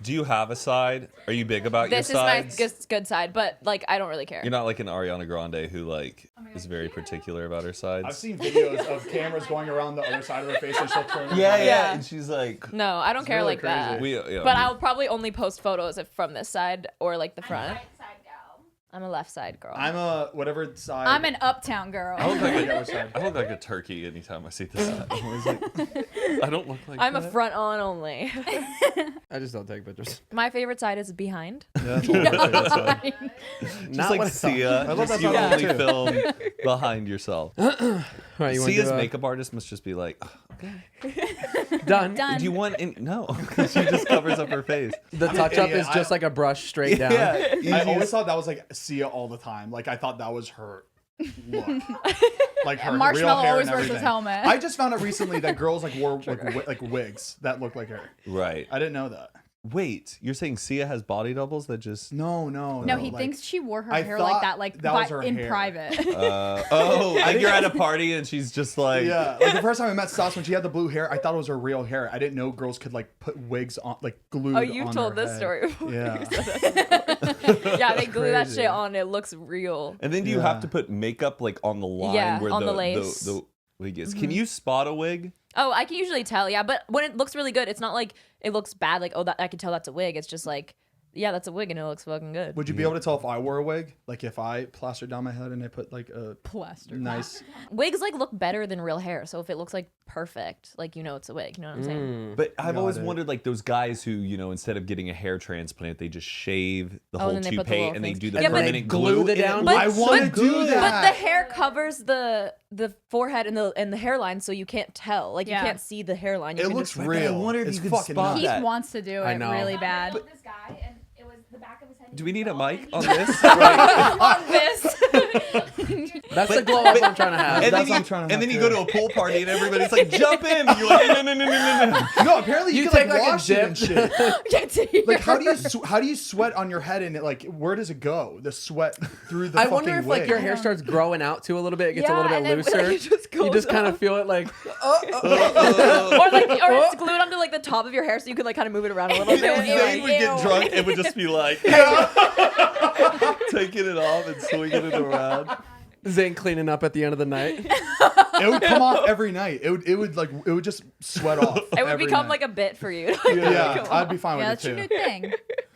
Do you have a side? Are you big about your sides? This is my good side, but like I don't really care. You're not like an Ariana Grande who like is very particular about her sides. I've seen videos of cameras going around the other side of her face and she'll turn. Yeah, and she's like, no, I don't care really like that. But I'll probably only post photos from this side or like the front. I'm a left side girl. I'm a whatever side. I'm an uptown girl. I look like a turkey anytime I see this side. I'm always like, I don't look like I'm that. a front on only. I just don't take pictures. My favorite side is behind. Yeah, that's my favorite side. Just like Sia, just you only film behind yourself. Right, Sia's makeup artist must just be like, done. do you want any? No, she just covers up her face. The touch up is just like a brush straight down. I always thought that was like Sia all the time. Like I thought that was her look. Like her Marshmallow real hair always and wears his everything. helmet. I just found out recently that girls like wore like wigs that look like her. Right. I didn't know that. Wait, you're saying Sia has body doubles that just? No. No, he thinks she wore her I hair thought like that, like that was her in hair. private. Like you're at a party and she's just like. Yeah, like the first time I met Stas when she had the blue hair, I thought it was her real hair. I didn't know girls could like put wigs on, like glued. Oh, you've on told their this head. story before. Yeah. Yeah, they glue that Crazy. shit on. It looks real. And then do you have to put makeup like on the line where on the the lace. wig is? Can you spot a wig? Oh, I can usually tell, yeah. But when it looks really good, it's not like it looks bad. Like, oh, that I can tell that's a wig. It's just like, yeah, that's a wig, and it looks fucking good. Would you be able to tell if I wore a wig? Like if I plastered down my head and I put like a Plaster. nice. Wigs like look better than real hair. So if it looks like perfect, like you know it's a wig. You know what I'm saying? But I've Got always it. wondered, like those guys who, you know, instead of getting a hair transplant, they just shave the whole then they put the toupee little and they things. do the Yeah, but- permanent Glue glue it down? But- I want to do But that. the hair covers the forehead and the hairline, so you can't tell. Like Yeah. you can't see the hairline. You It can looks just, real. I wonder if It's you could fucking spot nuts. Heath that. wants to do I it know. really bad. This guy, and it was the back of his head. Do we need a mic on this? on this. That's the glow up I'm trying to have. And That's then, what I'm trying to and then have you too. go to a pool party and everybody's like, jump in. And you're like, no. No, apparently you, You can take, like like, a wash it dip. and shit. Get to here. Like how do you sweat on your head and it like where does it go? The sweat through the I fucking wonder if wig. like your hair starts growing out too a little bit. It gets a Yeah, little bit and then, looser. like, it just You goes just kind up. of feel it like. or it's glued onto like the top of your hair, so you could like kind of move it around a little bit. Zane would get drunk and would just be like, taking it off and swinging it around. Zane cleaning up at the end of the night. It would come off every night. It would just sweat off. It would become like a bit for you. yeah, I'd be fine Yeah, with that's your it new too. thing.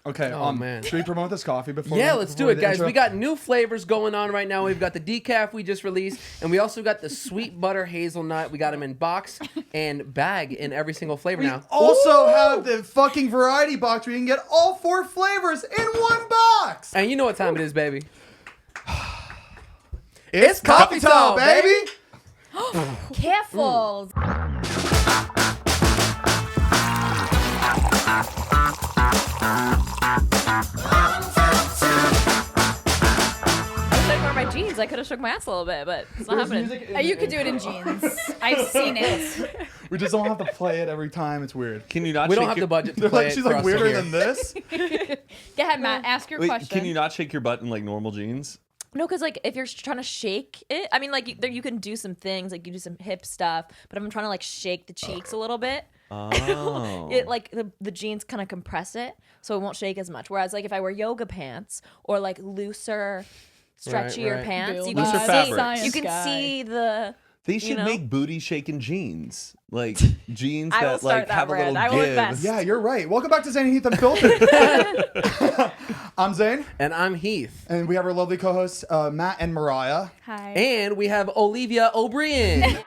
Okay, Oh, man. Should we promote this coffee before? Yeah, we- let's before do it, the guys. intro? We got new flavors going on right now. We've got the decaf we just released, and we also got the sweet butter hazelnut. We got them in box and bag in every single flavor now. Also have the fucking variety box where you can get all 4 flavors in one box. And you know what time it is, baby. It's coffee time, baby. Careful. I should wear my jeans. I could have shook my ass a little bit, but it's not happening. You could do it in jeans. I've seen it. We just don't have to play it every time. It's weird. Can you not We shake don't have your, the budget to They're play like, it she's for like us to weirder hear. than this. Go ahead, Matt. Ask your Wait, question. can you not shake your butt in like normal jeans? No, because like if you're trying to shake it, I mean, like you can do some things, like you do some hip stuff, but if I'm trying to like shake the cheeks a little bit, Oh. it like the jeans kind of compress it, so it won't shake as much. Whereas like if I wear yoga pants or like looser, stretchier right. pants, you Looser can fabrics. see you can see the. They should know? make booty shaking jeans. Like jeans I will that start like that have brand. a I little will give. invest. Yeah, you're right. Welcome back to Zane and Heath Unfiltered. I'm Zane, And I'm Heath. and we have our lovely co-hosts Matt and Mariah. Hi. And we have Olivia O'Brien.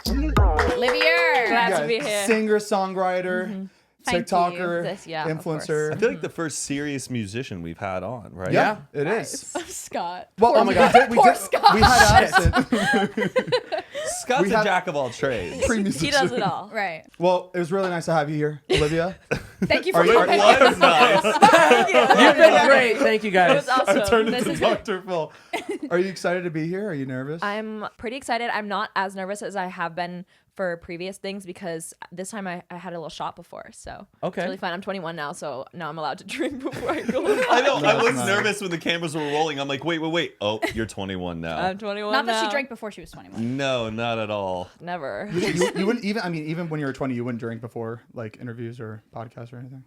Olivia. Glad to be here. Singer, songwriter, Thank TikToker, This- yeah, of influencer. I feel like the first serious musician we've had on, right? Yeah, it is. Scott. Well, Oh my God. Poor Scott. We had Addison. Scott's We a have- jack of all trades. He does it all. Right. Well, it was really nice to have you here, Olivia. Thank you for Are you- coming. Was nice. You've been great. Thank you It guys. was awesome. I turned This into is Dr. Phil. Are you excited to be here? Are you nervous? I'm pretty excited. I'm not as nervous as I have been for previous things because this time I had a little shot before, so Okay. it's really fun. I'm 21 now, so now I'm allowed to drink before I go. I know. I That's was nice. nervous when the cameras were rolling. I'm like, wait. Oh, you're 21 now. I'm 21 Not that now. she drank before she was 21. No, not at all. Never. You wouldn't even. I mean, even when you were 20, you wouldn't drink before like interviews or podcasts or anything.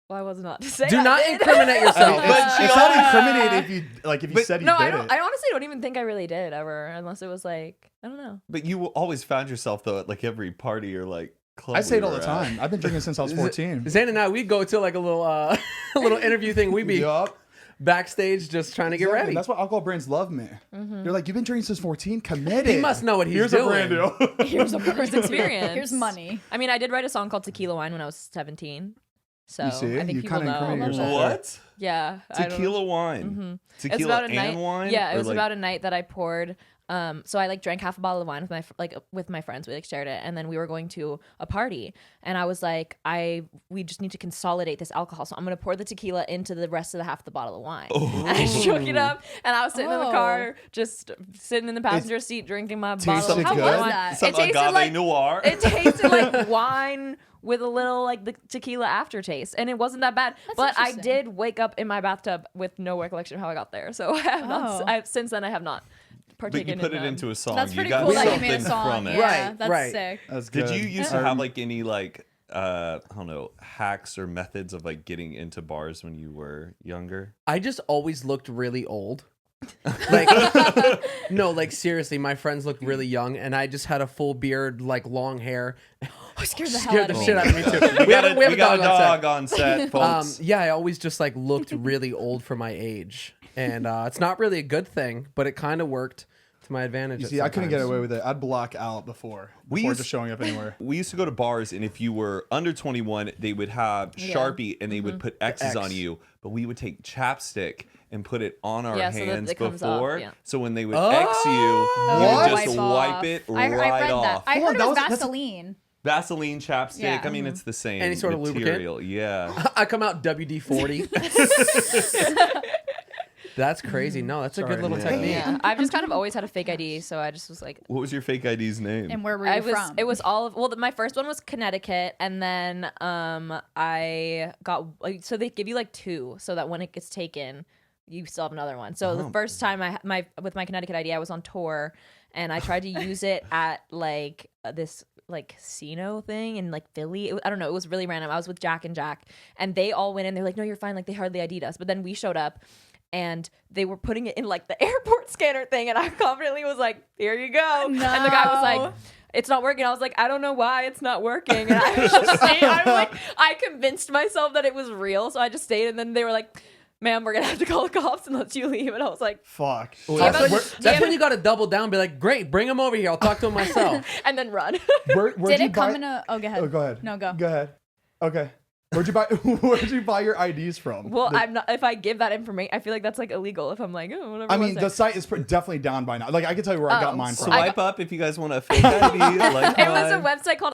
Well, I was not to say. Do I not did. incriminate yourself. But she It's not incriminating if you But- said you No, did I don't. it. I honestly don't even think I really did ever, unless it was like I don't know. But you always found yourself though at like every party or like club. I say it we all the were time. I've been drinking since I was 14. Zane and I, we'd go to like a little a little interview thing. We'd be Yup. backstage just trying to get Exactly. ready. That's why alcohol brands love me. They're like, you've been drinking since 14. Committed. He must know what he's Here's doing. a brand deal. Here's a Here's experience. Here's money. I mean, I did write a song called Tequila Wine when I was 17. So You see? I think You people kinda know. incriminate at. yourself. What? Yeah. I don't know. Tequila wine. It's Tequila about a and night. wine. Yeah, it Or, was like- about a night that I poured. So I like drank half a bottle of wine with my friends. We like shared it, and then we were going to a party, and I was like, we just need to consolidate this alcohol, so I'm gonna pour the tequila into the rest of the half the bottle of wine. And I shook it up, and I was sitting in the car, just sitting in the passenger seat, drinking my bottle Tasted of How good? was wine. that? Some It tasted agave like noir. it tasted like wine with a little like the tequila aftertaste, and it wasn't that bad. But I interesting. did wake up in my bathtub with no recollection of how I got there. So I have not. Oh. Since then I have not But partaken you put in it them. into a song. That's you pretty got cool that you something made a song. from it. Yeah, Right, that's right. sick. That's Did good. you used to have like any like I don't know hacks or methods of like getting into bars when you were younger? I just always looked really old. Like no, like seriously, my friends looked really young, and I just had a full beard, like long hair. Scared the hell Scared out the of me. shit out of me too. We got a dog on set. dog on set, folks. Yeah, I always just like looked really old for my age, and it's not really a good thing, but it kind of worked to my advantage. You at see, I couldn't get sometimes. away with it. I'd block out before just showing up anywhere. We used to go to bars, and if you were under 21, they would have Sharpie and they would put X's X. on you. But we would take chapstick and put it on our Yeah, so that hands it comes off, before. yeah. So when they would X you, you What? would just wipe off. it I right read off. that. I Hold on, heard that it was was- that's- Vaseline. Vaseline chapstick. Yeah. I mean, it's the same Any sort of material. Yeah. I come out WD-40. That's crazy. No, that's a Sorry, good little man. technique. Yeah, I've just kind of always had a fake ID, so I just was like, What was your fake ID's name? And where were you from? It was all of. Well, my first one was Connecticut, and then I got like, so they give you like two, so that when it gets taken, you still have another one. So the first time with my Connecticut ID, I was on tour, and I tried to use it at like this like casino thing in like Philly. I don't know. It was really random. I was with Jack, and they all went in. They're like, "No, you're fine." Like they hardly ID'd us, but then we showed up. And they were putting it in like the airport scanner thing, and I confidently was like, "Here you go." And the guy was like, "It's not working." I was like, "I don't know why it's not working." And I was just staying. I was like, I convinced myself that it was real, so I just stayed. And then they were like, "Ma'am, we're gonna have to call the cops and let you leave." And I was like, Fuck. That's when you got to double down, be like, great, bring him over here. I'll talk to him myself. and then run. Where'd Did you it come buy- in a? Oh, go ahead. Oh, go ahead. No, go. Go ahead. Okay. Where'd you buy? Where'd you buy your IDs from? Well, I'm not. If I give that information, I feel like that's like illegal. If I'm like, oh, whatever. I mean, was the it? site is definitely down by now. Like, I can tell you where I got mine from. Swipe up if you guys want a fake ID. Like It was a mine. website called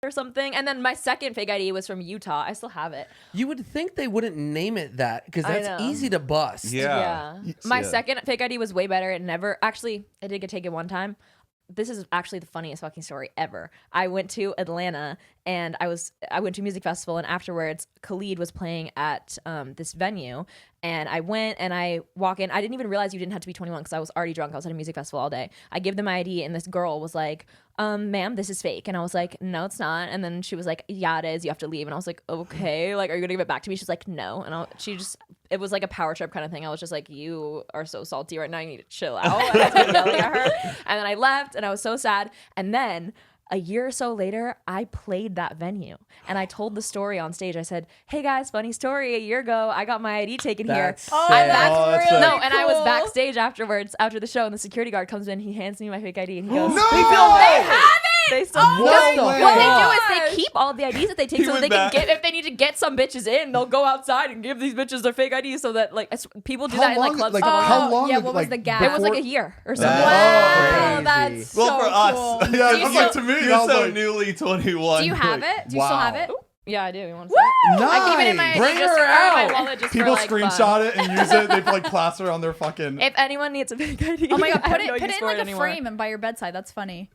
or something, and then my second fake ID was from Utah. I still have it. You would think they wouldn't name it that because I that's know. easy to bust. Yeah. My Yeah. second fake ID was way better. It never actually. I did get taken one time. This is actually the funniest fucking story ever. I went to Atlanta and I went to a music festival, and afterwards Khalid was playing at this venue, and I went and I walk in. I didn't even realize you didn't have to be 21 because I was already drunk. I was at a music festival all day. I give them my ID, and this girl was like, "Ma'am, this is fake." And I was like, "No, it's not." And then she was like, "Yeah, it is. You have to leave." And I was like, "Okay, like, are you gonna give it back to me?" She's like, "No." And it was like a power trip kind of thing. I was just like, "You are so salty right now. You need to chill out." And I was like yelling at her. And then I left, and I was so sad. And then a year or so later, I played that venue, and I told the story on stage. I said, "Hey guys, funny story. A year ago, I got my ID taken That's here." sick. I'm back. Oh, that's no, sick. and I was backstage afterwards after the show, and the security guard comes in. He hands me my fake ID, and he goes, No! "They have it. They still No What way. they do is they keep all the IDs that they take, He so that went they can back. get if they need to get some bitches in, they'll go outside and give these bitches their fake IDs, so that like people do How that in like long- clubs. like, all the how time. long yeah, ago, what was like, the gap? It was like before- a year or something. Wow, that's Well, so for us. cool. Yeah, Do you I'm like, to still- me, You're I was so like, newly 21. Do you have like, it? Do you still have wow. it? Yeah, I do. You want to see it? nice. I keep it in my ID Bring just her or in my out. wallet just People for, like, screenshot fun. it and use it. They like plaster on their fucking. If anyone needs a fake ID, Oh my god, I have put no it use in for like a anymore. frame and by your bedside. That's funny.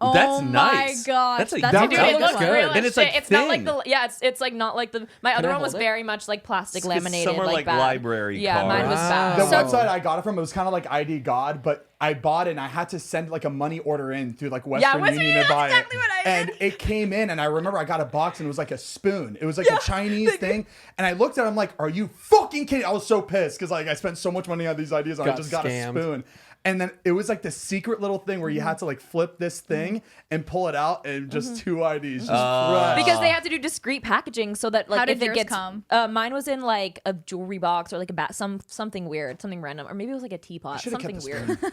That's Oh nice. my gosh, That's a that's that- a Dude, that it looks looks good. real And as it's shit. like It's not like thin. it's like not like the. My other I one was hold it? very much like plastic It's laminated, some are like bad. library Yeah, mine was cards. bad. The Wow. website I got it from, it was kind of like ID God, but I bought it and I had to send like a money order in through like Western Western Union Union, to buy that's exactly it. what I And it came in and I remember I got a box and it was like a spoon. It was like a Chinese thing. And I looked at it, I'm like, are you fucking kidding? I was so pissed because like I spent so much money on these ideas and I Got just got a scammed. spoon. And then it was like the secret little thing where you had to like flip this thing and pull it out and just two IDs. Just fresh. Because they have to do discreet packaging so that like How if did it yours gets come? Mine was in like a jewelry box or like a something weird, something random, or maybe it was like a teapot, should've something kept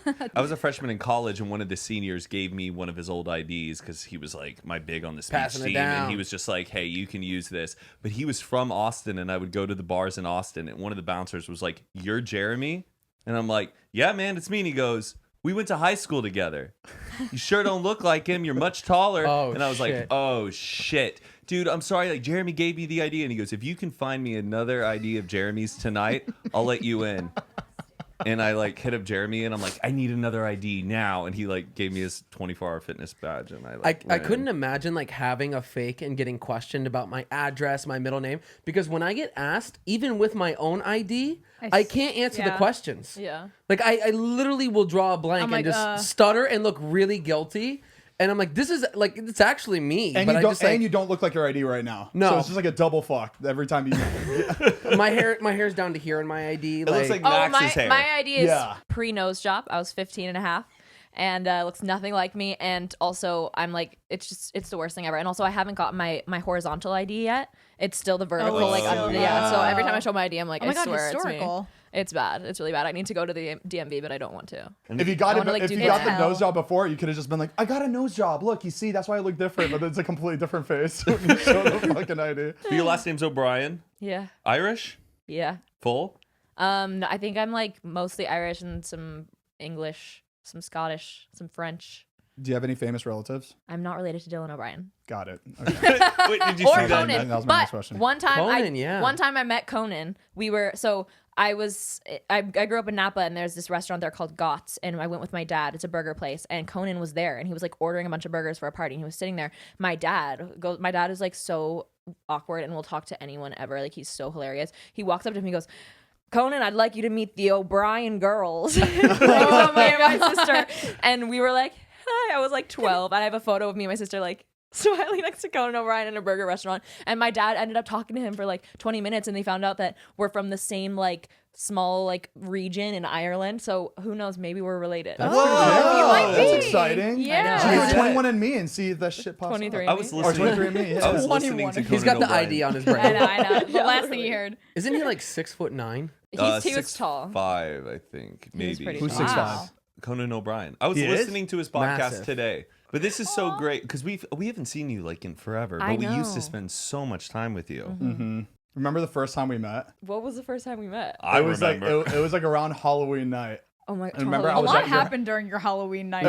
the weird. I was a freshman in college, and one of the seniors gave me one of his old IDs because he was like my big on the speech Passing it team, down. and he was just like, "Hey, you can use this." But he was from Austin, and I would go to the bars in Austin, and one of the bouncers was like, "You're Jeremy," and I'm like, "Yeah, man, it's me." And he goes, "We went to high school together. You sure don't look like him. You're much taller." Oh, and I was like, shit. "Oh shit." Dude, I'm sorry. Like Jeremy gave me the idea, and he goes, "If you can find me another idea of Jeremy's tonight, I'll let you in." And I like hit up Jeremy, and I'm like, "I need another ID now." And he like gave me his 24-hour fitness badge, and I like. I went couldn't in. imagine like having a fake and getting questioned about my address, my middle name, because when I get asked, even with my own ID, I can't answer the yeah. questions. Yeah. Like I literally will draw a blank I'm and like, just stutter and look really guilty. And I'm like, this is like, it's actually me. And but you I don't, just like, and you don't look like your ID right now. No. So it's just like a double fuck every time you. my hair's down to here in my ID. It looks like Oh, Max's hair. my ID is Yeah. pre-nose job. I was 15 and a half. And looks nothing like me. And also, I'm like, it's the worst thing ever. And also, I haven't got my horizontal ID yet. It's still the vertical. it's like, still- yeah. So every time I show my ID, I'm like, Oh my I God, swear historical. it's me. It's bad. It's really bad. I need to go to the DMV, but I don't want to. If you got I wanna, like, if do you the got the hell. nose job before, you could have just been like, I got a nose job. Look, you see, that's why I look different, but it's a completely different face when you show the fucking ID. Your last name's O'Brien. Yeah. Irish? Yeah. Full? No, I think I'm like mostly Irish and some English, some Scottish, some French. Do you have any famous relatives? I'm not related to Dylan O'Brien. Got it. Okay. Wait, did you Or see that? Conan. That was my But next question. one time, Conan, yeah. one time I met Conan. I grew up in Napa, and there's this restaurant there called Gott's, and I went with my dad. It's a burger place, and Conan was there, and he was like ordering a bunch of burgers for a party, and he was sitting there. My dad is like so awkward and will talk to anyone ever. Like, he's so hilarious. He walks up to me, he goes, "Conan, I'd like you to meet the O'Brien girls." Like, so me and my sister, and we were like, hi. I was like 12, and I have a photo of me and my sister like smiling next to Conan O'Brien in a burger restaurant. And my dad ended up talking to him for like 20 minutes, and they found out that we're from the same like small like region in Ireland. So who knows? Maybe we're related. Whoa, you might that's be. exciting. Yeah. So Yeah. you're 21 and me and see if that shit pops 23. up. I was Or listening. 23 and me, yeah. I was listening to 21. Conan He's got the O'Brien. ID on his I brain. know, I know. The last thing you heard. Isn't he like 6'9"? He was 6'5", tall. I think. He was Maybe. pretty Who's tall. 6'5"? Wow. Conan O'Brien. I was He is? listening to his podcast Massive. today. But this is so great because we haven't seen you like in forever. But I we used to know. spend so much time with you. Mm-hmm. Remember the first time we met? What was the first time we met? I it was remember. like it was like around Halloween night. Oh my! remember I A was lot at your- happened during your Halloween night.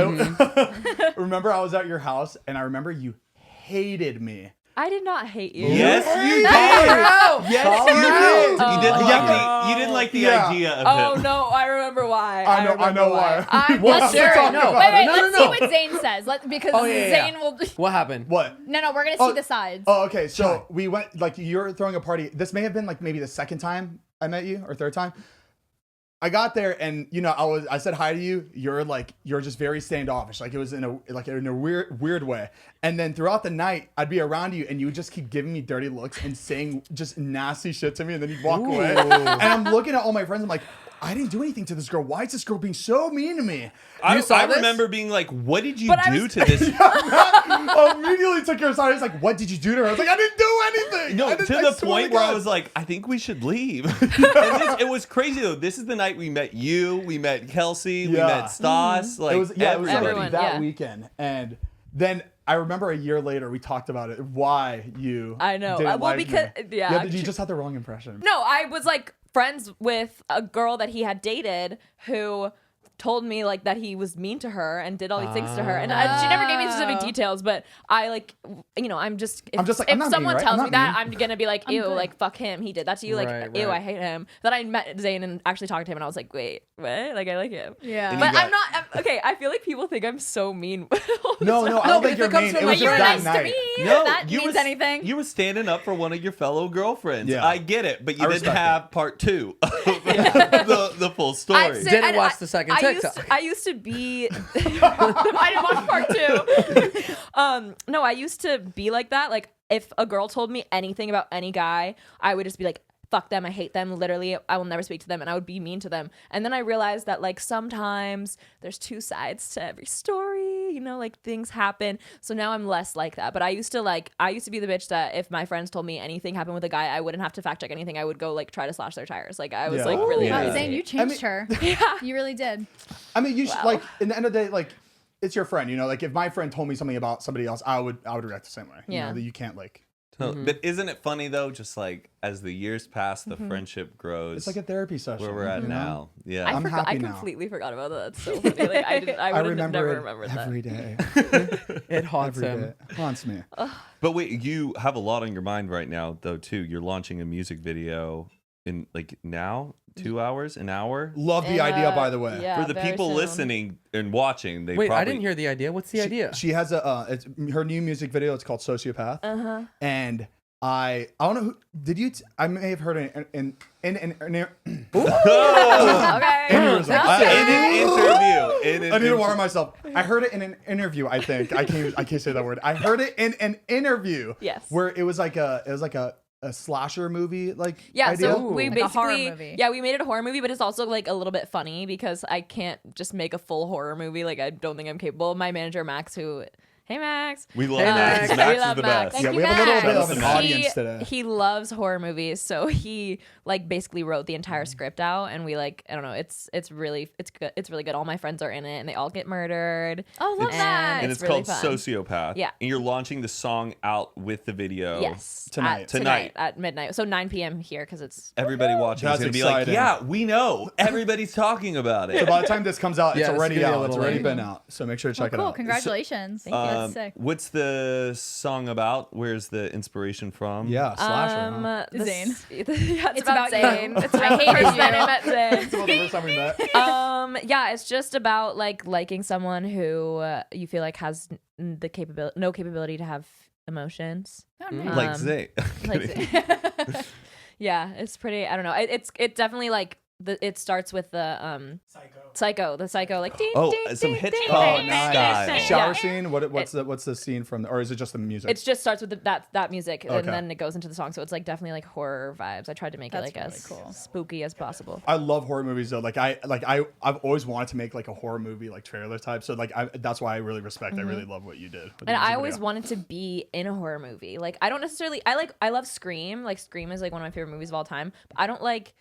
Remember I was at your house and I remember you hated me. I did not hate you. Yes, you did. Yes, Yes, you you did. did. You didn't Yeah. like the. You didn't like the Yeah. idea of Oh him. no! I remember why. I know remember why. I'm We'll let's have to talk no. about Wait, it. wait, let's no. see what Zane says. Because Oh, yeah, yeah. Zane will. What happened? What? No, we're gonna Oh, see the sides. Oh, okay. So we went like you're throwing a party. This may have been like maybe the second time I met you or third time. I got there and I said hi to you. You're just very standoffish. Like it was in a weird way. And then throughout the night, I'd be around you and you would just keep giving me dirty looks and saying just nasty shit to me, and then you'd walk away. And I'm looking at all my friends. I'm like, I didn't do anything to this girl. Why is this girl being so mean to me? I saw this? remember being like, "What did you But I do was- to this?" I immediately took her aside. I was like, what did you do to her? I was like, I didn't do anything. No, I to didn't- the I swear point where I God. was like, I think we should leave. It was crazy though. This is the night we met you, we met Kelsey, we Yeah. met Stas. Like it was everybody. Everyone, that yeah. weekend. And then I remember a year later we talked about it. Why you? I know. didn't Well, like because- me. yeah, you just had the wrong impression. No, I was like friends with a girl that he had dated who told me like that he was mean to her and did all these things to her, and she never gave me specific details. But I like, I'm just if I'm not someone mean, right? tells I'm me not that, mean. I'm gonna be like, ew, good. like fuck him, he did that to you, like Right, ew, right. I hate him. Then I met Zane and actually talked to him, and I was like, wait, what? Like I like him. Yeah. And But you got- I'm not okay. I feel like people think I'm so mean. No, I No, don't but think if you're it comes mean. from It like was you just were that nice to night. me. No, if that you means were, anything. You were standing up for one of your fellow girlfriends. Yeah. I get it, but you I didn't respect have part 2 of the full story. I'd say- Didn't and watch the second TikTok. I used to be. I didn't watch part 2. No, I used to be like that. Like if a girl told me anything about any guy, I would just be like, fuck them, I hate them, literally I will never speak to them, and I would be mean to them. And then I realized that like sometimes there's 2 sides to every story, you know, like things happen. So now I'm less like that. But I used to be the bitch that if my friends told me anything happened with a guy, I wouldn't have to fact check anything. I would go like try to slash their tires. Like I was Yeah. like really Yeah. Wow, crazy. Zane, you changed her. Yeah. You really did. I mean, you should, like, in the end of the day, like, it's your friend, you know? Like, if my friend told me something about somebody else, I would react the same way. You Yeah. know, that you can't, like, So- But isn't it funny though? Just like as the years pass, the friendship grows. it's like a therapy session. where we're at you know? now. Yeah. I'm happy I now. completely forgot about that. That's so funny. Like, I I would have remember never it remembered that. every day. It haunts Every him. day. Haunts me. But wait, you have a lot on your mind right now, though. Too. You're launching a music video in like now, 2 hours, an hour. Love the And, idea, by the way. yeah, For the very people soon. listening and watching, they Wait, probably I didn't hear the idea. What's the idea? She has it's her new music video. It's called Sociopath. And I don't know who did you. I may have heard it in Okay. aneurysm. in an interview. In an I need to inter- water myself. I heard it in an interview. I think I can't say that word. I heard it in an interview. Yes. Where it was like a slasher movie like Yeah, idea. so we Like a horror basically movie. yeah, we made it a horror movie, but it's also like a little bit funny because I can't just make a full horror movie. Like I don't think I'm capable. My manager Max, hey Max, We love Hey, Max. Max. Max We is love the Max. best. Yeah, Thank we you, have a little Max. bit of an He- audience today. he loves horror movies, so he like basically wrote the entire script out, and we like I don't know, it's really good. It's really good. All my friends are in it, and they all get murdered. Oh, love And that. And it's really called fun. Sociopath. Yeah. And you're launching the song out with the video. Yes, Tonight. Tonight. at midnight. So 9 p.m. here because it's Everybody watching That's is going to be like, exciting. yeah, we know. Everybody's talking about So it. by the time this comes out, it's Yeah, it's already gonna be a out. It's little already late. been out. So make sure to check it Cool. out. Congratulations. That's sick. What's the song about? Where's the inspiration from? Yeah, slasher. Huh? Zane. Yeah, it's about about Zane. you. It's my I hated first you. time I met Zane. It's about the first time we met. Yeah, it's just about like liking someone who you feel like has no capability to have emotions. Oh, nice. Like Um, Zay. Like, yeah, it's pretty. I don't know. It definitely like it starts with the psycho like ding, Oh, ding, some ding, Hitchcock ding, Oh, ding, nice. style. ding, ding. Shower Yeah. scene. What's the scene from? Or is it just the music? It just starts with that music, Okay. and then it goes into the song. So it's like definitely like horror vibes. I tried to make That's it like really as cool. spooky as possible. I love horror movies though. I've always wanted to make like a horror movie like trailer type. So that's why I really respect. I really love what you did. with the And I music always video. wanted to be in a horror movie. Like I don't necessarily I love Scream. Like Scream is like one of my favorite movies of all time. But I don't like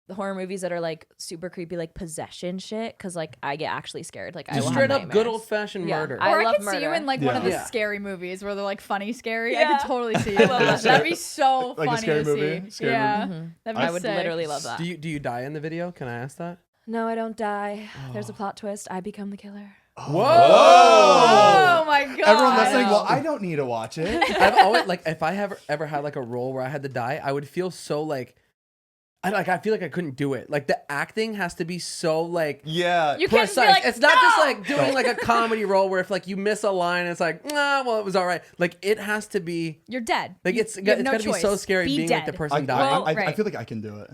the horror movies that are like super creepy, like possession shit, because like I get actually scared. Like I Just will straight have up good nightmares. old fashioned Yeah. murder. I Or I love could see you murder. in like one of the Yeah. scary movies where they're like funny scary. I Yeah. could totally see you in that. That'd be so Like a funny scary to movie? see. Scary Yeah, movie? that'd be I would sick. literally love that. Do you die in the video? Can I ask that? No, I don't die. There's a plot twist. I become the killer. Oh my god! Everyone listening, well, I don't need to watch it. I've always like if I have ever had like a role where I had to die, I would feel so like I feel like I couldn't do it. Like the acting has to be so like Yeah. You can't precise. be like, It's not just "No!" like doing like a comedy role where if like you miss a line, it's like, nah, well, it was all right. Like it has to be You're dead. like You it's have got no to be so choice. scary Be being like the dead. person I, dying. I right. feel like I can do it.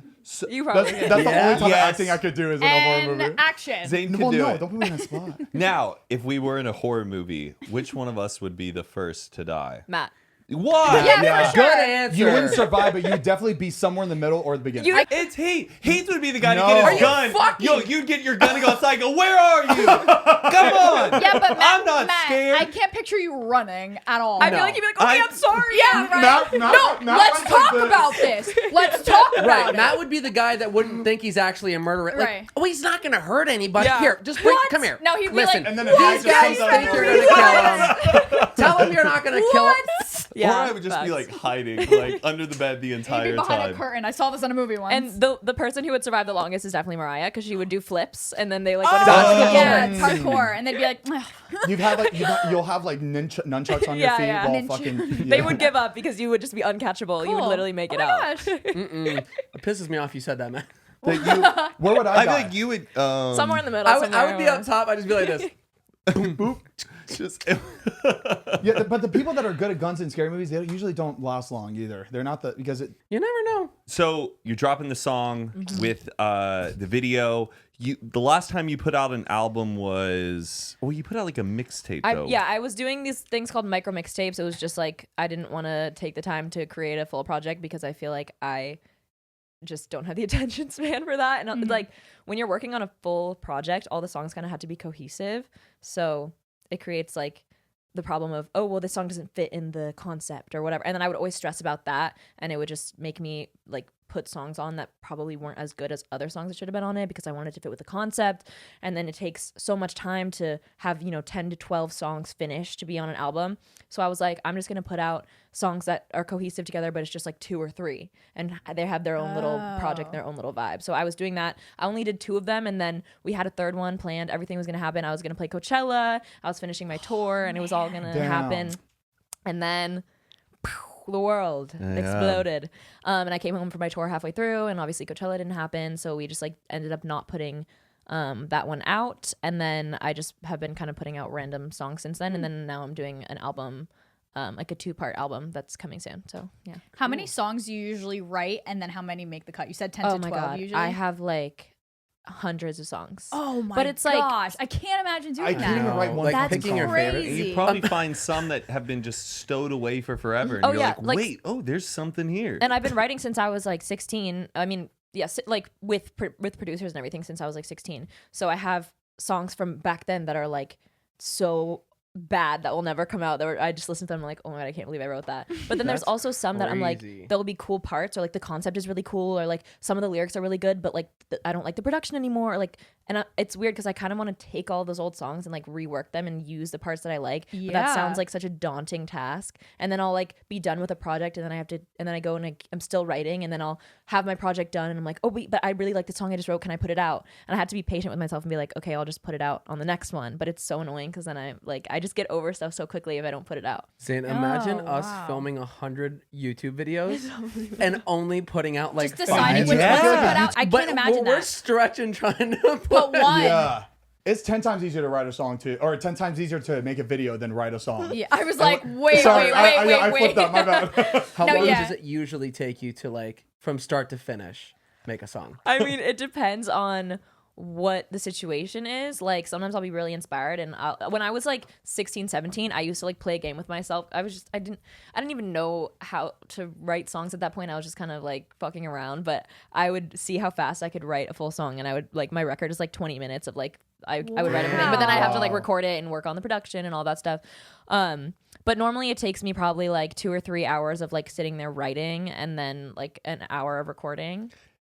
You probably That's the only Yeah. time Yes. acting I could do is in a horror movie. And action. Zane could Well, do no, it. don't put me on the spot. Now, if we were in a horror movie, which one of us would be the first to die? Matt. Why? Yeah, for sure. Good answer. You wouldn't survive, but you'd definitely be somewhere in the middle or the beginning. It's Heath. Heath would be the guy No. to get Are his you gun. fucking- Yo, you'd get your gun and go outside and go, where are you? Come on. Yeah, but Matt, I'm not Matt, scared. I can't picture you running at all. I feel like you'd be like, okay, I- I'm sorry. Yeah, right. Not Let's like talk this. about this. Let's talk about Right, it. Matt would be the guy that wouldn't think he's actually a murderer. Like, Right. oh, he's not gonna hurt anybody. Yeah. Here, just bring, What? come here. No, he'd be Listen, like, And then these the guy just guys comes out think of you're nowhere. gonna kill him. Tell him you're not gonna kill him. Yeah, or I would just be facts. like hiding like under the bed the You'd entire be behind a time. curtain. I saw this in a movie once. And the person who would survive the longest is definitely Mariah because she would do flips and then they like oh, would bounce the yeah, board. it's hardcore. And they'd be like, "Ugh." You'll have like nunchucks on your Yeah, feet yeah. while Ninja- fucking. They Yeah. would give up because you would just be uncatchable. You would Cool. literally make Oh it my out. gosh. It pisses me off you said that, man. That you, where would I I feel die? like you would Somewhere in the middle. I would somewhere be up top. I'd just be like this. just Yeah, but the people that are good at guns in scary movies, they usually don't last long either. They're not the because it. You never know. So you're dropping the song Mm-hmm. with the video. The last time you put out an album was you put out like a mixtape though. I was doing these things called micro mixtapes. It was just like I didn't want to take the time to create a full project because I feel like I just don't have the attention span for that. And like when you're working on a full project, all the songs kind of have to be cohesive. So it creates like the problem of, oh, well, this song doesn't fit in the concept or whatever. And then I would always stress about that. And it would just make me like put songs on that probably weren't as good as other songs that should have been on it because I wanted to fit with the concept. And then it takes so much time to have, 10 to 12 songs finished to be on an album. So I was like, I'm just going to put out songs that are cohesive together, but it's just like 2 or 3. And they have their own little project, their own little vibe. So I was doing that. I only did 2 of them. And then we had a third one planned. Everything was going to happen. I was going to play Coachella. I was finishing my tour and it was all going to happen. And then the world exploded. And I came home from my tour halfway through and obviously Coachella didn't happen. So we just like ended up not putting that one out. And then I just have been kind of putting out random songs since then. And then now I'm doing an album, like a 2-part album that's coming soon. So yeah. How many songs do you usually write and then how many make the cut? You said 10 Oh to my 12 God. usually. I have like hundreds of songs. Oh my But it's like- gosh. I can't imagine doing I that. can't even write one. Like fucking picking your song. favorite. Crazy. You probably find some that have been just stowed away for forever, and Oh, you're yeah, like- wait, there's something here. And I've been writing since I was like 16. I mean, yes, like with producers and everything since I was like 16. So I have songs from back then that are like so bad that will never come out. I just listen to them and I'm like, oh my God, I can't believe I wrote that. But then there's That's also some that I'm like, crazy. there'll be cool parts or like the concept is really cool or like some of the lyrics are really good, but like I don't like the production anymore. Or like, and it's weird because I kind of want to take all those old songs and like rework them and use the parts that I like. But that Yeah. sounds like such a daunting task. And then I'll like be done with a project and then I go and I'm still writing and then I'll have my project done and I'm like, oh wait, but I really like the song I just wrote. Can I put it out? And I have to be patient with myself and be like, okay, I'll just put it out on the next one. But it's so annoying because then I just get over stuff so quickly if I don't put it out. Zane, imagine Oh, us wow. filming 100 YouTube videos and only putting out like Just deciding 5. which Yeah. ones to put out. I But can't imagine we're that. stretching trying to But one. Yeah. It's 10 times easier to write a song too, or 10 times easier to make a video than write a song. Yeah, I was like, wait. Sorry, I flipped that. My bad. How No, long yeah. does it usually take you to like from start to finish make a song? I mean, it depends on what the situation is. Like sometimes I'll be really inspired and when I was like 16, 17, I used to like play a game with myself. I didn't even know how to write songs at that point. I was just kind of like fucking around, but I would see how fast I could write a full song and I would like my record is like 20 minutes of like I would write everything, but then I have to like Wow. record it and work on the production and all that stuff. But normally it takes me probably like 2 or 3 hours of like sitting there writing and then like an hour of recording.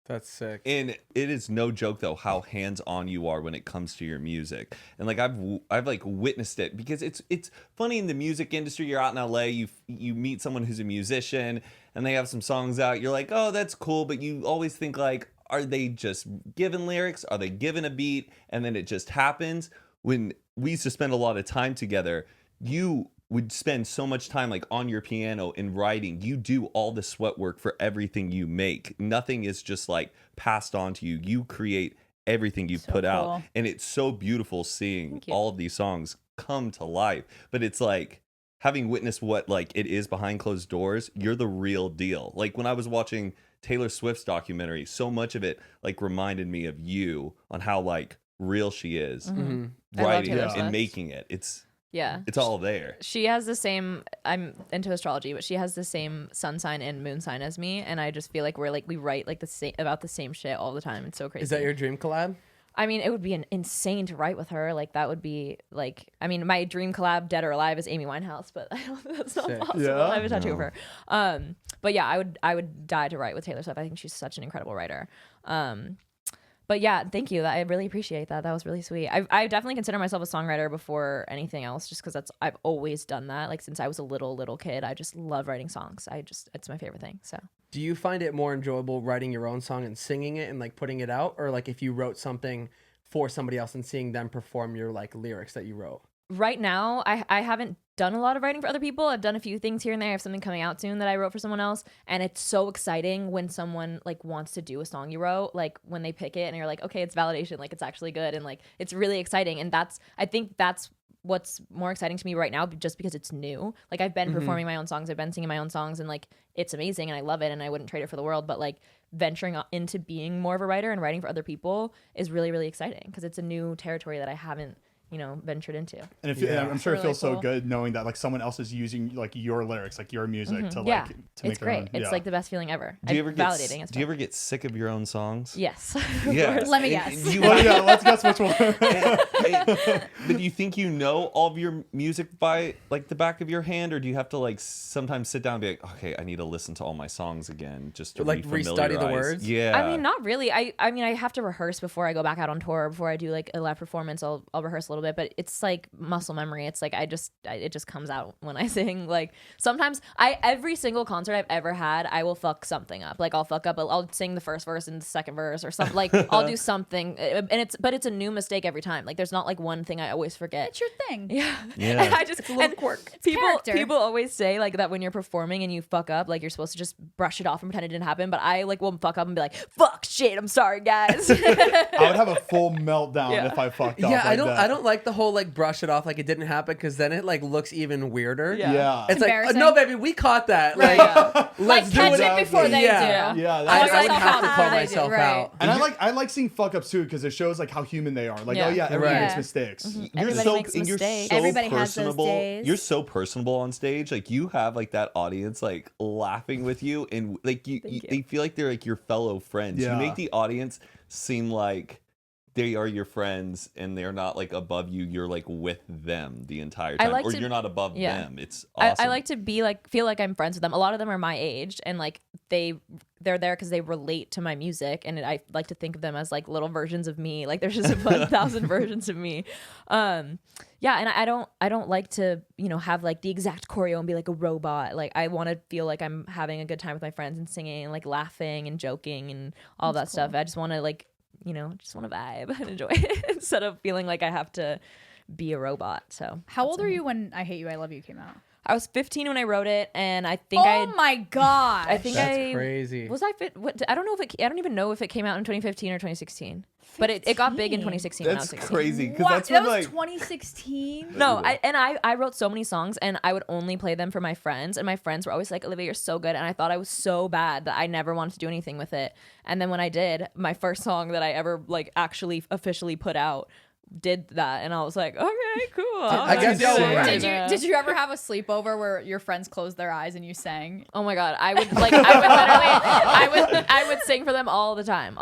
That's sick. And it is no joke though how hands-on you are when it comes to your music. And like I've like witnessed it because it's funny in the music industry. You're out in LA, you meet someone who's a musician and they have some songs out. You're like, "Oh, that's cool," but you always think like, are they just given lyrics? Are they given a beat and then it just happens? When we used to spend a lot of time together, you would spend so much time like on your piano and writing. You do all the sweat work for everything you make. Nothing is just like passed on to you. You create everything you put out. cool. And it's so beautiful seeing Thank you. all of these songs come to life. But it's like having witnessed what like it is behind closed doors, you're the real deal. Like when I was watching Taylor Swift's documentary, so much of it like reminded me of you on how like real she is Mm-hmm. I love writing Taylor and Swift. making it. It's Yeah. all there. She has the same, I'm into astrology, but she has the same sun sign and moon sign as me. And I just feel like we write like the same, about the same shit all the time. It's so crazy. Is that your dream collab? I mean, it would be insane to write with her. Like that would be like, I mean, my dream collab, dead or alive, is Amy Winehouse, but that's not Sick. possible. Yeah? I have a tattoo of her. But yeah, I would die to write with Taylor Swift. I think she's such an incredible writer. But yeah, thank you. I really appreciate that. That was really sweet. I definitely consider myself a songwriter before anything else, just because I've always done that. Like since I was a little kid, I just love writing songs. It's my favorite thing. So. Do you find it more enjoyable writing your own song and singing it and like putting it out, or like if you wrote something for somebody else and seeing them perform your like lyrics that you wrote? Right now, I haven't done a lot of writing for other people. I've done a few things here and there. I have something coming out soon that I wrote for someone else, and it's so exciting when someone like wants to do a song you wrote, like when they pick it and you're like, okay, it's validation, like it's actually good, and like it's really exciting. And I think that's what's more exciting to me right now, just because it's new. Like I've been performing my own songs, I've been singing my own songs, and like it's amazing and I love it and I wouldn't trade it for the world. But like venturing into being more of a writer and writing for other people is really, really exciting because it's a new territory that I haven't ventured into. And I'm sure it Really feels so cool. good knowing that like someone else is using like your lyrics, like your music to like Yeah, to it's make their great. own. It's Yeah. like the best feeling ever. Do you ever get validating? It's Do you fun. ever get sick of your own songs? Yes. Yeah. Let me And guess. you- Well, yeah, let's guess which one. But do you think you know all of your music by like the back of your hand, or do you have to like sometimes sit down and be like, okay, I need to listen to all my songs again just to Like, restudy the refamiliarize? words? Yeah. I mean, not really. I mean, I have to rehearse before I go back out on tour. Before I do like a live performance, I'll rehearse a little bit. But it's like muscle memory. It's like it just comes out when I sing. Like sometimes every single concert I've ever had, I will fuck something up. Like I'll fuck up. I'll sing the first verse and the second verse or something. Like I'll do something, and it's a new mistake every time. Like there's not like one thing I always forget. It's your thing. Yeah. Yeah. And I just a little and quirk. It's People character. people always say like that when you're performing and you fuck up, like you're supposed to just brush it off and pretend it didn't happen. But I like will fuck up and be like, "Fuck, shit, I'm sorry, guys." I would have a full meltdown Yeah. if I fucked up. Yeah, like I don't. that. I don't like the whole like brush it off like it didn't happen, because then it like looks even weirder. Yeah. Yeah. It's like, Embarrassing. no, baby, we caught that. Right. Like, Like let's do catch it. it before they Yeah. do. Yeah, I, that's I would yourself have to out call before they do, myself right. out. and I like seeing fuck ups too because it shows like how human they are. Like, Yeah. oh yeah, everybody Right. makes mistakes. You're Everybody so makes and you're mistakes. so Everybody has those personable. days. You're so personable on stage. Like you have like that audience like laughing with you, and like you. They feel like they're like your fellow friends. Yeah. You make the audience seem like they are your friends and they're not like above you. You're like with them the entire I time, like or to- you're not above yeah. them. It's awesome. I like to be like feel like I'm friends with them. A lot of them are my age, and like they're there because they relate to my music, and I like to think of them as like little versions of me. Like there's just 1,000 versions of me. Yeah, and I don't like to have like the exact choreo and be like a robot. Like I want to feel like I'm having a good time with my friends and singing and like laughing and joking and all that stuff. I just want to like just want to vibe and enjoy it instead of feeling like I have to be a robot. So How old are you when I Hate You, I Love You came out? I was 15 when I wrote it, and I think Oh my god! I think That's I crazy. was I fit. What, I don't know if I don't even know if it came out in 2015 or 2016, but it got big in 2016 when I was That's 16. crazy because What? that's That when was like 2016. No, I wrote so many songs, and I would only play them for my friends, and my friends were always like, "Olivia, you're so good," and I thought I was so bad that I never wanted to do anything with it. And then when I did, my first song that I ever like actually officially put out did that, and I was like, "Okay, cool." I guess y'all were right. Did you ever have a sleepover where your friends closed their eyes and you sang? Oh my god, I would literally, I would sing for them all the time.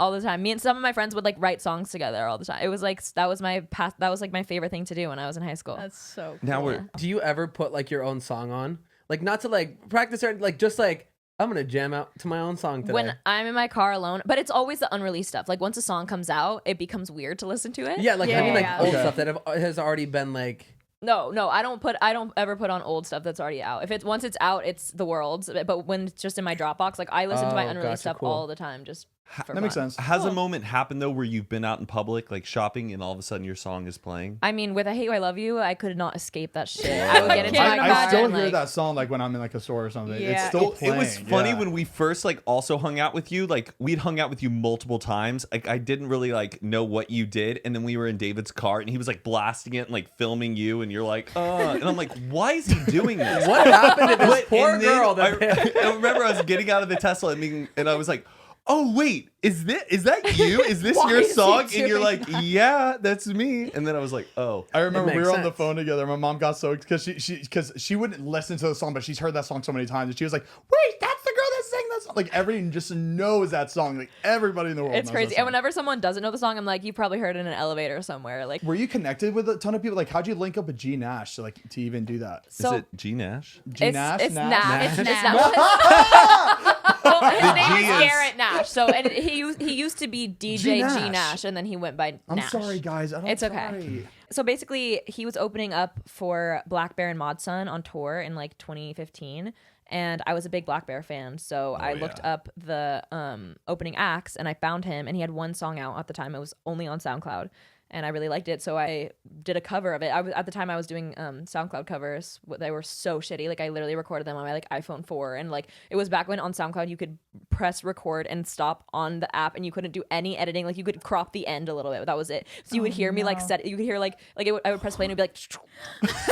Me and some of my friends would like write songs together all the time. It was like that was like my favorite thing to do when I was in high school. That's so cool. now we're Do you ever put like your own song on? Like not to like practice or like just like I'm gonna jam out to my own song today. When I'm in my car alone, but it's always the unreleased stuff. Like once a song comes out, it becomes weird to listen to it. yeah, like I Yeah, mean like yeah. old Okay. stuff that has already been like. No, I don't ever put on old stuff that's already out. If it's once it's out, it's the world's. But when it's just in my Dropbox, like I listen to my Oh, unreleased gotcha, stuff cool. all the time. Just for That makes fun. sense. has a moment happened though where you've been out in public like shopping and all of a sudden your song is playing? I mean, with I Hate You, I Love You, I could not escape that shit. I would get into my car I still and hear like, that song like when I'm in like a store or something. It's Yeah. still It playing. was funny yeah. when we first like also hung out with you. Like we'd hung out with you multiple times. Like I didn't really like know what you did, and then we were in David's car, and he was like blasting it and like filming you, and you're like, and I'm like, why is he doing this? What happened to this What- poor and then girl? That I remember I was getting out of the Tesla and I was like, oh wait, is that you? Is this Why your is he song? And you're doing like, yeah, that's me. And then I was like, oh. I remember we makes were on the sense. phone together. My mom got so because she wouldn't listen to the song, but she's heard that song so many times, and she was like, "Wait, that's the girl that sang that song." Like everyone just knows that song. Like everybody in the world. it's knows crazy. that And song. whenever someone doesn't know the song, I'm like, you probably heard it in an elevator somewhere. Like, Were you connected with a ton of people? Like, how'd you link up with G Nash to even do that? so is it G Nash? G it's Nash? it's Nash? Nash. It's Nash. Nash. Well, his name G is is- Garrett Nash. So and he used to be DJ G Nash. Nash, and then he went by I'm Nash. sorry, guys. It's okay. So basically, he was opening up for Black Bear and Mod Sun on tour in like 2015. And I was a big Black Bear fan, so I looked up the opening acts, and I found him, and he had one song out at the time. It was only on SoundCloud, and I really liked it, so I did a cover of it. At the time I was doing SoundCloud covers. They were so shitty. Like I literally recorded them on my like iPhone 4, and like it was back when on SoundCloud you could press record and stop on the app, and you couldn't do any editing. Like you could crop the end a little bit, but that was it. So you would hear me like set. You could hear like I would press play and it'd be like,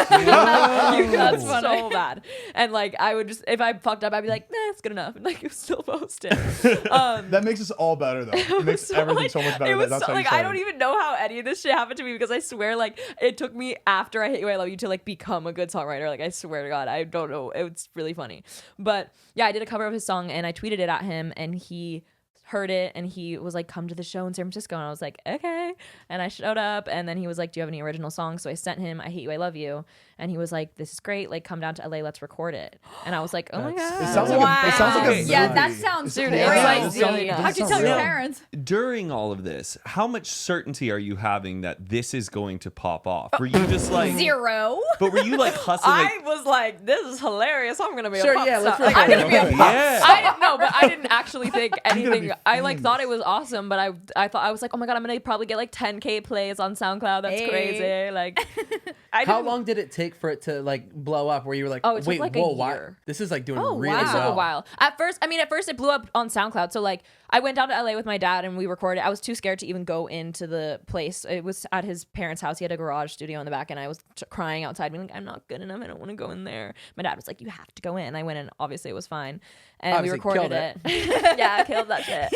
that's so bad. And like I would just if I fucked up, I'd be like, nah, it's good enough, and like it was still posted. That makes us all better, though. It makes everything so much better. It was That's so, how you like I started. don't even know how any of this shit happened to me because I swear like it took me after I Hate You I Love You to like become a good songwriter. Like I swear to God, I don't know. It's really funny. But yeah, I did a cover of his song and I tweeted it at him and he heard it and he was like, come to the show in San Francisco, and I was like, okay. And I showed up and then he was like, do you have any original songs? So I sent him I Hate You I Love You, and he was like, this is great, like come down to LA, let's record it. And I was like, oh my God, It sounds like it sounds like a movie. Yeah, that sounds Dude, great. it's like Does it really- sound- How'd you does it tell sound your real? parents? During all of this, how much certainty are you having that this is going to pop off? Were you just like 0. But were you like hustling? I was like, this is hilarious. I'm gonna be Sure, a pop yeah, let's star. Like, I'm gonna be a like, pop yeah. I didn't know, but I didn't actually think gonna anything. be I like famous. thought it was awesome, but I thought I was like, oh my God, I'm gonna probably get like 10K plays on SoundCloud. That's Hey. crazy. Like, I How didn't- long did it take for it to like blow up? Where you were like, Oh, it took, wait, like, a whoa, why? year. This is like doing Oh, really wow. It took well. a while. At first it blew up on SoundCloud. So like I went down to LA with my dad and we recorded. I was too scared to even go into the place. It was at his parents' house. He had a garage studio in the back, and I was crying outside, being like, I'm not good enough. I don't want to go in there. My dad was like, you have to go in. I went in. Obviously, it was fine, and Obviously, we recorded killed it. Yeah, I killed that shit.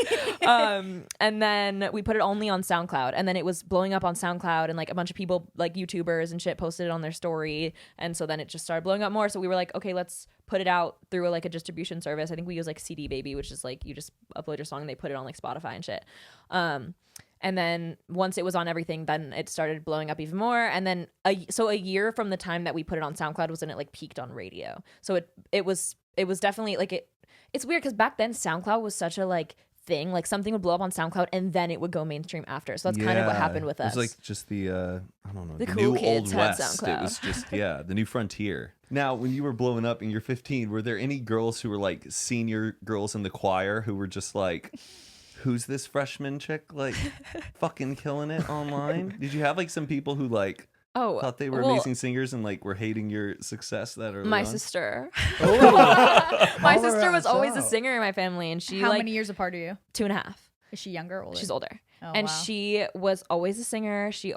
And then we put it only on SoundCloud, and then it was blowing up on SoundCloud, and like a bunch of people, like YouTubers and shit, posted it on their story, and so then it just started blowing up more. So we were like, okay, let's put it out through like a distribution service. I think we use like CD Baby, which is like you just upload your song and they put it on like Spotify and shit. And then once it was on everything, then it started blowing up even more. And then a year from the time that we put it on SoundCloud was when it like peaked on radio. So it was definitely like it's weird because back then SoundCloud was such a like thing. Like something would blow up on SoundCloud and then it would go mainstream after. So that's kind of what happened with us. It was like just the I don't know, The the cool new kids old had west. It SoundCloud. was just the new frontier. Now, when you were blowing up and you're 15, were there any girls who were like senior girls in the choir who were just like, who's this freshman chick like fucking killing it online? Did you have like some people who like thought they were well, amazing singers and like were hating your success that early my on? sister. Call My her sister was ass always a out. singer in my family, and she How like many years apart are you? 2.5. Is she younger or older? She's older. Oh, And wow. she was always a singer. She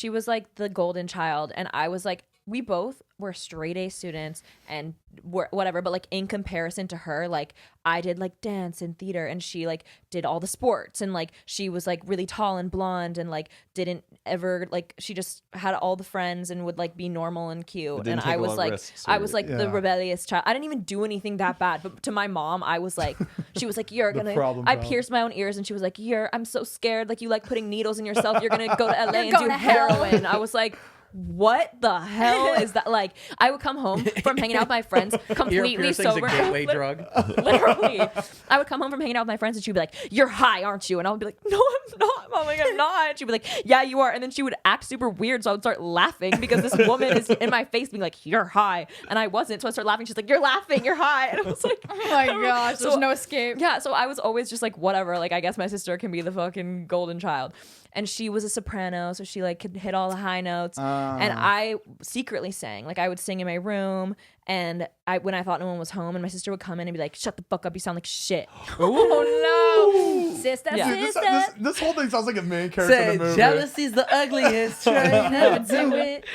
was like the golden child. And I was like, we both were straight A students and were whatever. But like in comparison to her, like I did like dance and theater, and she like did all the sports, and like she was like really tall and blonde, and like didn't ever like, she just had all the friends and would like be normal and cute. didn't And take I a was lot of like, risks, I or- was like the Yeah. rebellious child. I didn't even do anything that bad. But to my mom, I was like, she was like, you're The gonna, problem I child. pierced my own ears, and she was like, I'm so scared. Like you like putting needles in yourself. You're gonna go to LA and going do to hell. heroin. I was like, what the hell is that? Like I would come home from hanging out with my friends Ear completely piercing's sober. a gateway drug. Literally, I would come home from hanging out with my friends, and she'd be like, "You're high, aren't you?" And I would be like, "No, I'm not, Mom. Like, I'm not." She'd be like, "Yeah, you are." And then she would act super weird, so I would start laughing because this woman is in my face, being like, "You're high," and I wasn't. So I started laughing. She's like, "You're laughing. You're high." And I was like, Oh my gosh, there's So- no escape. yeah, so I was always just like, whatever. Like, I guess my sister can be the fucking golden child. And she was a soprano, so she like could hit all the high notes. And I secretly sang. Like, I would sing in my room, and when I thought no one was home, and my sister would come in and be like, "Shut the fuck up, you sound like shit." Oh no, sister, Yeah. Dude, sister. this whole thing sounds like a main character in Say the movie. jealousy's the ugliest trait. Never do it.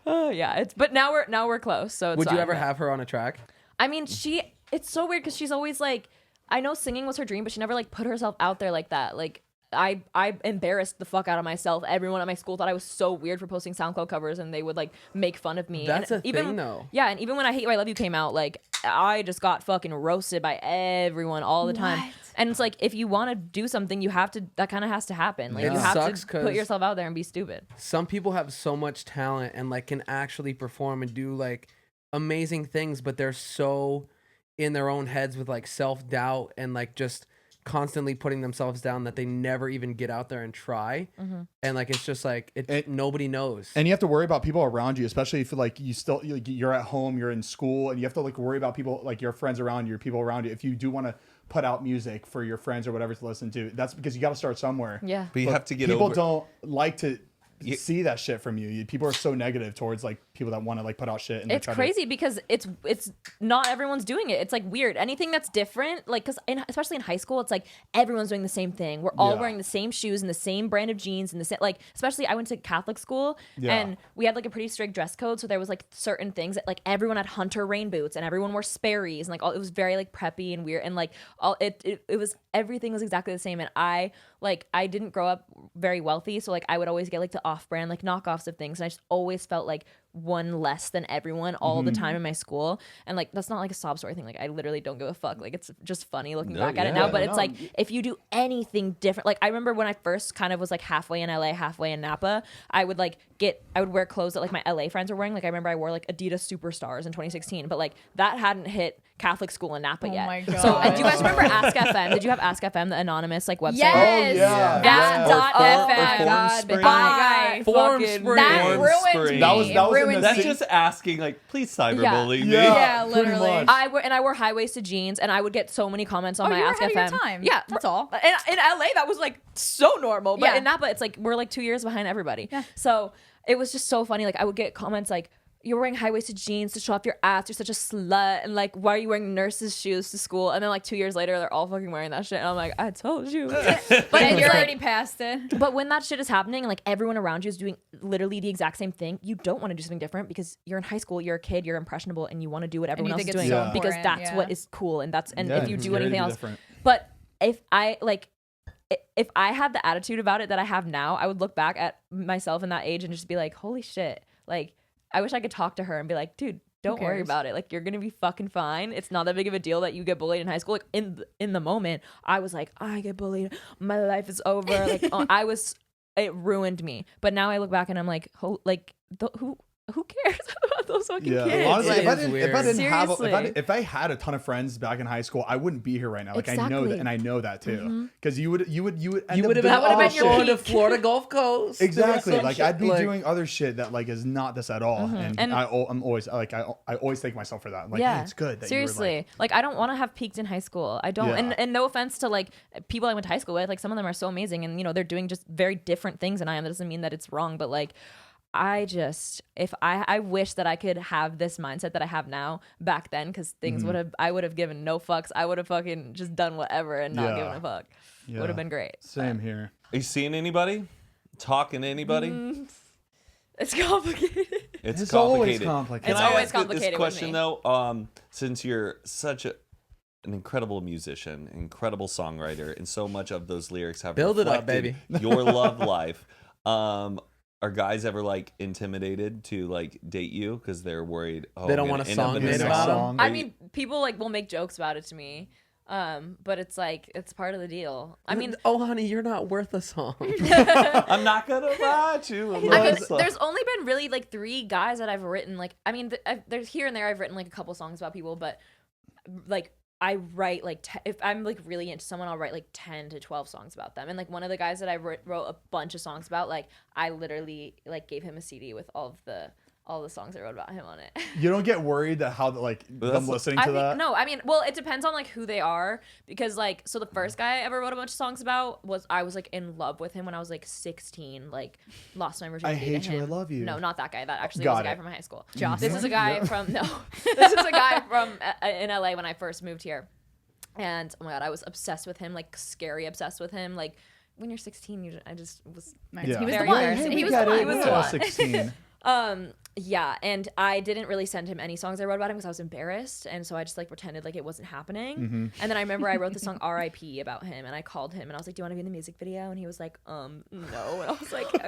Oh yeah, but now we're close. So it's Would you fine, ever but- have her on a track? I mean, it's so weird because she's always like, I know singing was her dream, but she never like put herself out there like that. Like I embarrassed the fuck out of myself. Everyone at my school thought I was so weird for posting SoundCloud covers, and they would like make fun of me. That's and a thing, though. Yeah, and even when I Hate You I Love You came out, like I just got fucking roasted by everyone all the time. What? And it's like, if you want to do something, you have to. That kind of has to happen. Like It you have sucks to 'cause- put yourself out there and be stupid. Some people have so much talent and like can actually perform and do like amazing things, but they're so in their own heads with like self-doubt and like just constantly putting themselves down that they never even get out there and try. And like it's just like nobody knows. And you have to worry about people around you, especially if like you're at home, you're in school, and you have to like worry about people like your friends around you, people around you. If you do want to put out music for your friends or whatever to listen to, that's because you got to start somewhere. Yeah. But you have to get people over. don't like to see that shit from you. People are so negative towards like people that want to like put out shit. And It's crazy because it's not everyone's doing it. It's like weird. Anything that's different, like because especially in high school, it's like everyone's doing the same thing. We're all wearing the same shoes and the same brand of jeans and the same like. Especially I went to Catholic school and we had like a pretty strict dress code, so there was like certain things that like everyone had hunter rain boots and everyone wore Sperry's and like all it was very like preppy and weird and like all it was everything was exactly the same. And I didn't grow up very wealthy, so like I would always get like the off-brand like knockoffs of things, and I just always felt like one less than everyone all the time in my school. And like that's not like a sob story thing, like I literally don't give a fuck, like it's just funny looking back at it now, but it's like if you do anything different, like I remember when I first kind of was like halfway in LA halfway in Napa, I would wear clothes that like my LA friends were wearing. Like I remember I wore like Adidas Superstars in 2016, but like that hadn't hit Catholic school in Napa yet. My God. So do you guys remember Ask FM? Did you have Ask FM, the anonymous like website? Yes. Ask.fm. God, Bye. guy. Form Fucking- spring. That Form ruined spring. me. That was It in the ruined That's me. just asking, like, please cyberbully me. Yeah, pretty literally. much. I wore high-waisted jeans, and I would get so many comments on Oh, my you were Ask ahead FM. of your time. Yeah, That's all. In LA, that was like so normal, but Yeah. in Napa, it's like we're like 2 years behind everybody. Yeah. So it was just so funny. Like I would get comments like, "You're wearing high-waisted jeans to show off your ass. You're such a slut." And like, "Why are you wearing nurses' shoes to school?" And then like 2 years later, they're all fucking wearing that shit. And I'm like, I told you. But And it's you're like- already past it. But when that shit is happening and like everyone around you is doing literally the exact same thing, you don't want to do something different because you're in high school, you're a kid, you're impressionable, and you want to do what everyone you else is think doing it's so because important, that's yeah. what is cool and that's and Yeah, if you do you're anything gonna else. different. But if I had the attitude about it that I have now, I would look back at myself in that age and just be like, holy shit, like I wish I could talk to her and be like, dude, don't worry cares? about it. Like you're gonna be fucking fine. It's not that big of a deal that you get bullied in high school. Like in the moment, I was like, I get bullied, my life is over. Like it ruined me. But now I look back and I'm like, who cares about those fucking Yeah, kids? honestly, Like, if I didn't have, Seriously. if I had a ton of friends back in high school, I wouldn't be here right now. Like I know that, Exactly. and I know that too, because you would end You up would have doing been, That would've other been your going shit. to peak. Florida Gulf Coast. Exactly. doing Like some I'd be shit, like- doing other shit that like is not this at all, and And- I'm always like I always thank myself for that. I'm like, yeah, hey, it's good. That seriously. You were Like I don't want to have peaked in high school. I don't. Yeah. And no offense to like people I went to high school with. Like some of them are so amazing, and you know they're doing just very different things than I am. That doesn't mean that it's wrong, but like. I wish that I could have this mindset that I have now back then because things I would have given no fucks. I would have fucking just done whatever and not Yeah. given a fuck. Yeah. Would have been great. Same here. Are you seeing anybody? Talking to anybody? It's complicated. It's always complicated. Can It's I always ask complicated this with question me. though? Since you're such an incredible musician, incredible songwriter, and so much of those lyrics have Build it up, reflected your love life. Are guys ever like intimidated to like date you because they're worried? Oh, They don't I'm want a gonna end up song in made this about them? song. I mean, people like will make jokes about it to me. But it's like it's part of the deal. I mean, oh honey, you're not worth a song. I'm not gonna write you. a I mean, love song. there's only been really like 3 guys that I've written. Like, I mean, there's here and there I've written like a couple songs about people, but like I write like if I'm like really into someone, I'll write like 10 to 12 songs about them. And like one of the guys that I wrote a bunch of songs about, like I literally like gave him a CD with all the songs I wrote about him on it. You don't get worried that how like them listening to that. No, I mean, well, it depends on like who they are because like so the first guy I ever wrote a bunch of songs about was I was like in love with him when I was like 16, like lost my virginity. I hate to you, him. I love you. No, not that guy. That actually Got was a guy it. from my high school. Jocelyn. This is a guy from This is a guy from in LA when I first moved here, and oh my god, I was obsessed with him, like scary obsessed with him, like. When you're 16, I just was. Nice. Yeah. He was the Very one. embarrassing. Hey, He we was got the one. it. He was We're the all one. 16. Yeah, and I didn't really send him any songs I wrote about him because I was embarrassed, and so I just like pretended like it wasn't happening. Mm-hmm. And then I remember I wrote the song R.I.P. about him, and I called him and I was like, "Do you want to be in the music video?" And he was like, no. And I was like, and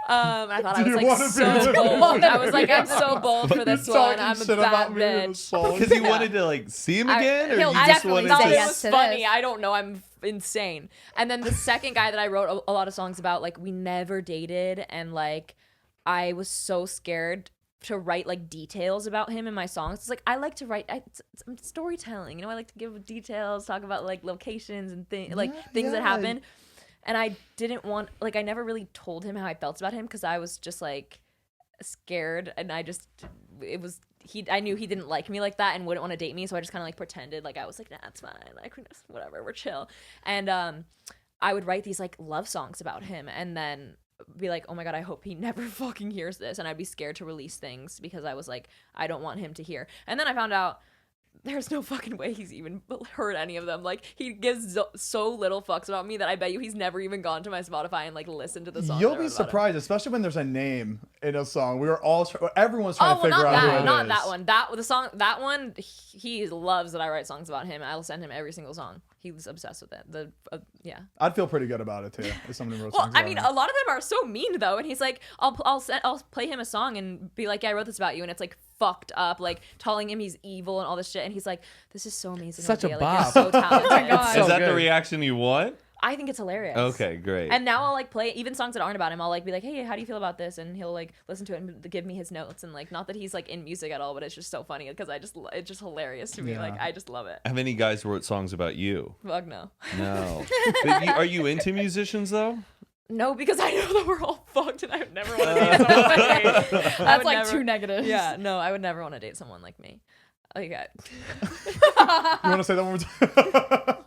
I thought I Do was you like wanna be so in the bold. I was like, I'm so bold for this You're one. talking I'm a shit bad about me in a bitch. song. Because you wanted to like see him again, or he'll you just definitely wanted say to. It yes was to funny. this. I don't know. I'm insane. And then the second guy that I wrote a lot of songs about, like we never dated, and like I was so scared to write like details about him in my songs. It's like I like to write it's storytelling. You know, I like to give details, talk about like locations and things that happen. And I didn't want I never really told him how I felt about him because I was just like scared, and I knew he didn't like me like that and wouldn't want to date me, so I just kind of like pretended like I was like, nah, it's fine, like whatever, we're chill. And I would write these like love songs about him and then be like, oh my god, I hope he never fucking hears this, and I'd be scared to release things because I was like, I don't want him to hear. And then I found out there's no fucking way he's even heard any of them. Like, he gives so little fucks about me that I bet you he's never even gone to my Spotify and like listened to the song. You'll be surprised, especially when there's a name in a song. Everyone's trying to figure out who it is. Not that one. That one, he loves that I write songs about him. I'll send him every single song. He's obsessed with it. Yeah. I'd feel pretty good about it too if somebody wrote well, songs I about mean, him. a lot of them are so mean though, and he's like, I'll play him a song and be like, yeah, I wrote this about you, and it's like fucked up, like telling him he's evil and all this shit, and he's like, this is so amazing. Such a Olivia. bop. Like, you're so talented. Oh my God. Is So that the good. reaction you want? I think it's hilarious. Okay, great. And now I'll like play even songs that aren't about him. I'll like be like, hey, how do you feel about this? And he'll like listen to it and give me his notes. And like, not that he's like in music at all, but it's just so funny because it's just hilarious to me. Yeah. Like, I just love it. How many guys wrote songs about you? Fuck no. No. But are you into musicians though? No, because I know that we're all fucked and I would never want to date someone like me. That's like two negatives. Yeah, no, I would never want to date someone like me. Okay. You want to say that one more time?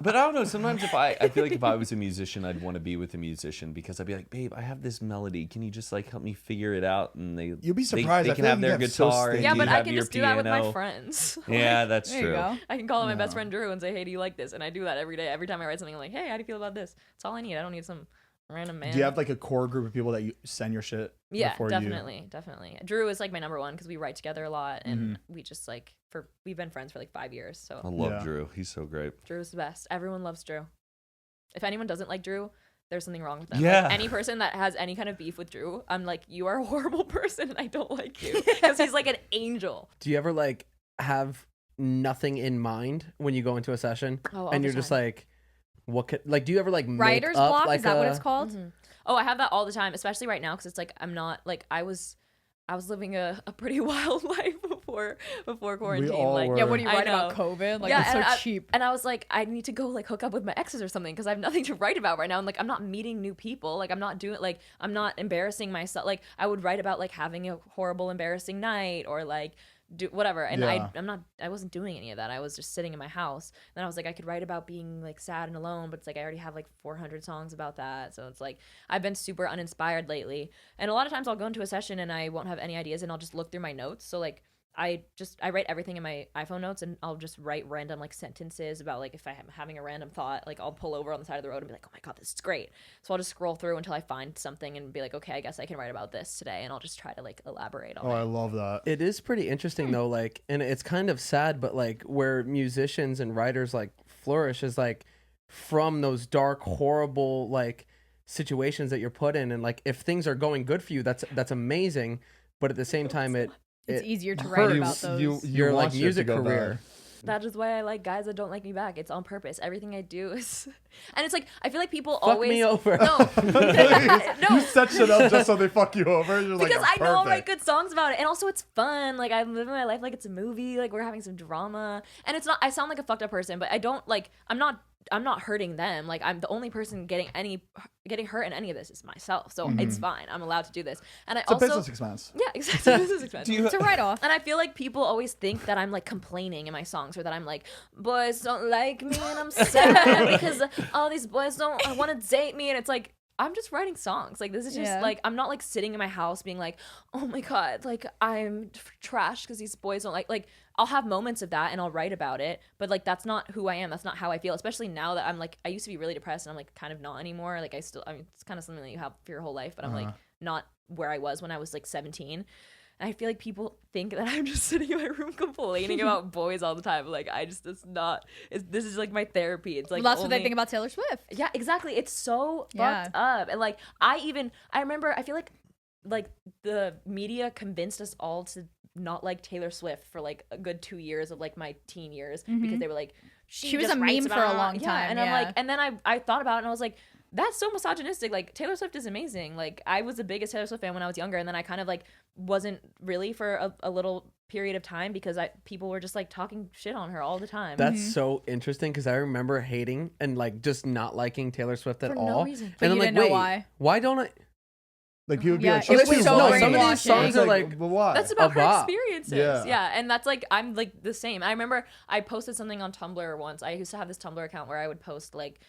But I don't know. Sometimes I feel like if I was a musician, I'd want to be with a musician because I'd be like, babe, I have this melody. Can you just like help me figure it out? And You'd be surprised. They I can feel have like their you have so guitar. and stingy. Yeah, you but I have can your just do that with my piano. friends. Yeah, that's There you true. go. I can call my best No. friend Drew and say, hey, do you like this? And I do that every day. Every time I write something, I'm like, hey, how do you feel about this? That's all I need. I don't need some random man. Do you have like a core group of people that you send your shit? Yeah, before definitely. Drew is like my number one because we write together a lot, and Mm-hmm. we just like we've been friends for like 5 years. I So love Yeah. Drew. He's so great. Drew's the best. Everyone loves Drew. If anyone doesn't like Drew, there's something wrong with them. Yeah. Like, any person that has any kind of beef with Drew, I'm like, you are a horrible person, and I don't like you because he's like an angel. Do you ever like have nothing in mind when you go into a session Oh, all and the you're just time. like, what could like? Do you ever like make Writer's up block, like is that what a- it's called? Mhm. Oh, I have that all the time, especially right now because it's like I'm not like I was living a pretty wild life before quarantine. all like were. Yeah, what do you I write about know. COVID? Like, Yeah, it's so and cheap. And I was like, I need to go like hook up with my exes or something because I have nothing to write about right now. And like, I'm not meeting new people. Like, I'm not embarrassing myself. Like, I would write about like having a horrible, embarrassing night or like do whatever. And Yeah. I wasn't doing any of that. I was just sitting in my house. And I was like, I could write about being like sad and alone, but it's like I already have like 400 songs about that. So it's like I've been super uninspired lately. And a lot of times I'll go into a session and I won't have any ideas and I'll just look through my notes. So like I write everything in my iPhone notes and I'll just write random like sentences about like if I'm having a random thought, like I'll pull over on the side of the road and be like, oh my God, this is great. So I'll just scroll through until I find something and be like, okay, I guess I can write about this today. And I'll just try to like elaborate on Oh, I it. love that. It is pretty interesting though, like, and it's kind of sad, but like where musicians and writers like flourish is like from those dark, horrible like situations that you're put in, and like if things are going good for you, that's amazing. But at the same time, It's it easier to write about hurts those. your like want shit to music go career. bad. That is why I like guys that don't like me back. It's on purpose. Everything I do is, and it's like I feel like people Fuck always me over. No, You no, set shit up just so they fuck you over. You're like, because I know I'll write perfect. good songs about it, and also it's fun. Like I'm living my life like it's a movie. Like we're having some drama, and it's not. I sound like a fucked up person, but I don't like. I'm not hurting them. Like I'm the only person getting hurt in any of this is myself. So it's fine. I'm allowed to do this, and I It's a also business expense. yeah, exactly. Business expense. It's a write-off. And I feel like people always think that I'm like complaining in my songs or that I'm like, boys don't like me and I'm sad because all these boys don't want to date me. And it's like, I'm just writing songs. Like, this is just Yeah. like, I'm not like sitting in my house being like, oh my God, like I'm trash because these boys don't like, I'll have moments of that and I'll write about it. But like, that's not who I am. That's not how I feel, especially now that I'm like, I used to be really depressed and I'm like kind of not anymore. Like I mean, it's kind of something that you have for your whole life, but I'm like not where I was when I was like 17. And I feel like people think that I'm just sitting in my room complaining about boys all the time. Like it's not. This is like my therapy. It's like Well, that's what they only- think about Taylor Swift. Yeah, exactly. It's so Yeah. fucked up. And like I remember I feel like the media convinced us all to not like Taylor Swift for like a good 2 years of like my teen years because they were like She was just a writes meme for a about- long yeah. time, And I'm yeah. like, and then I thought about it and I was like, that's so misogynistic. Like, Taylor Swift is amazing. Like, I was the biggest Taylor Swift fan when I was younger, and then I kind of like wasn't really for a little period of time because people were just like talking shit on her all the time. That's so interesting because I remember hating and like just not liking Taylor Swift at For no all. reason. But And I'm you like, didn't know wait, why. why don't I? Like people would be Yeah, like, it was "She's so no, some of these brainwashing. songs are like, but why? That's about her bop. experiences. Yeah. Yeah. And that's like, I'm like the same. I remember I posted something on Tumblr once. I used to have this Tumblr account where I would post like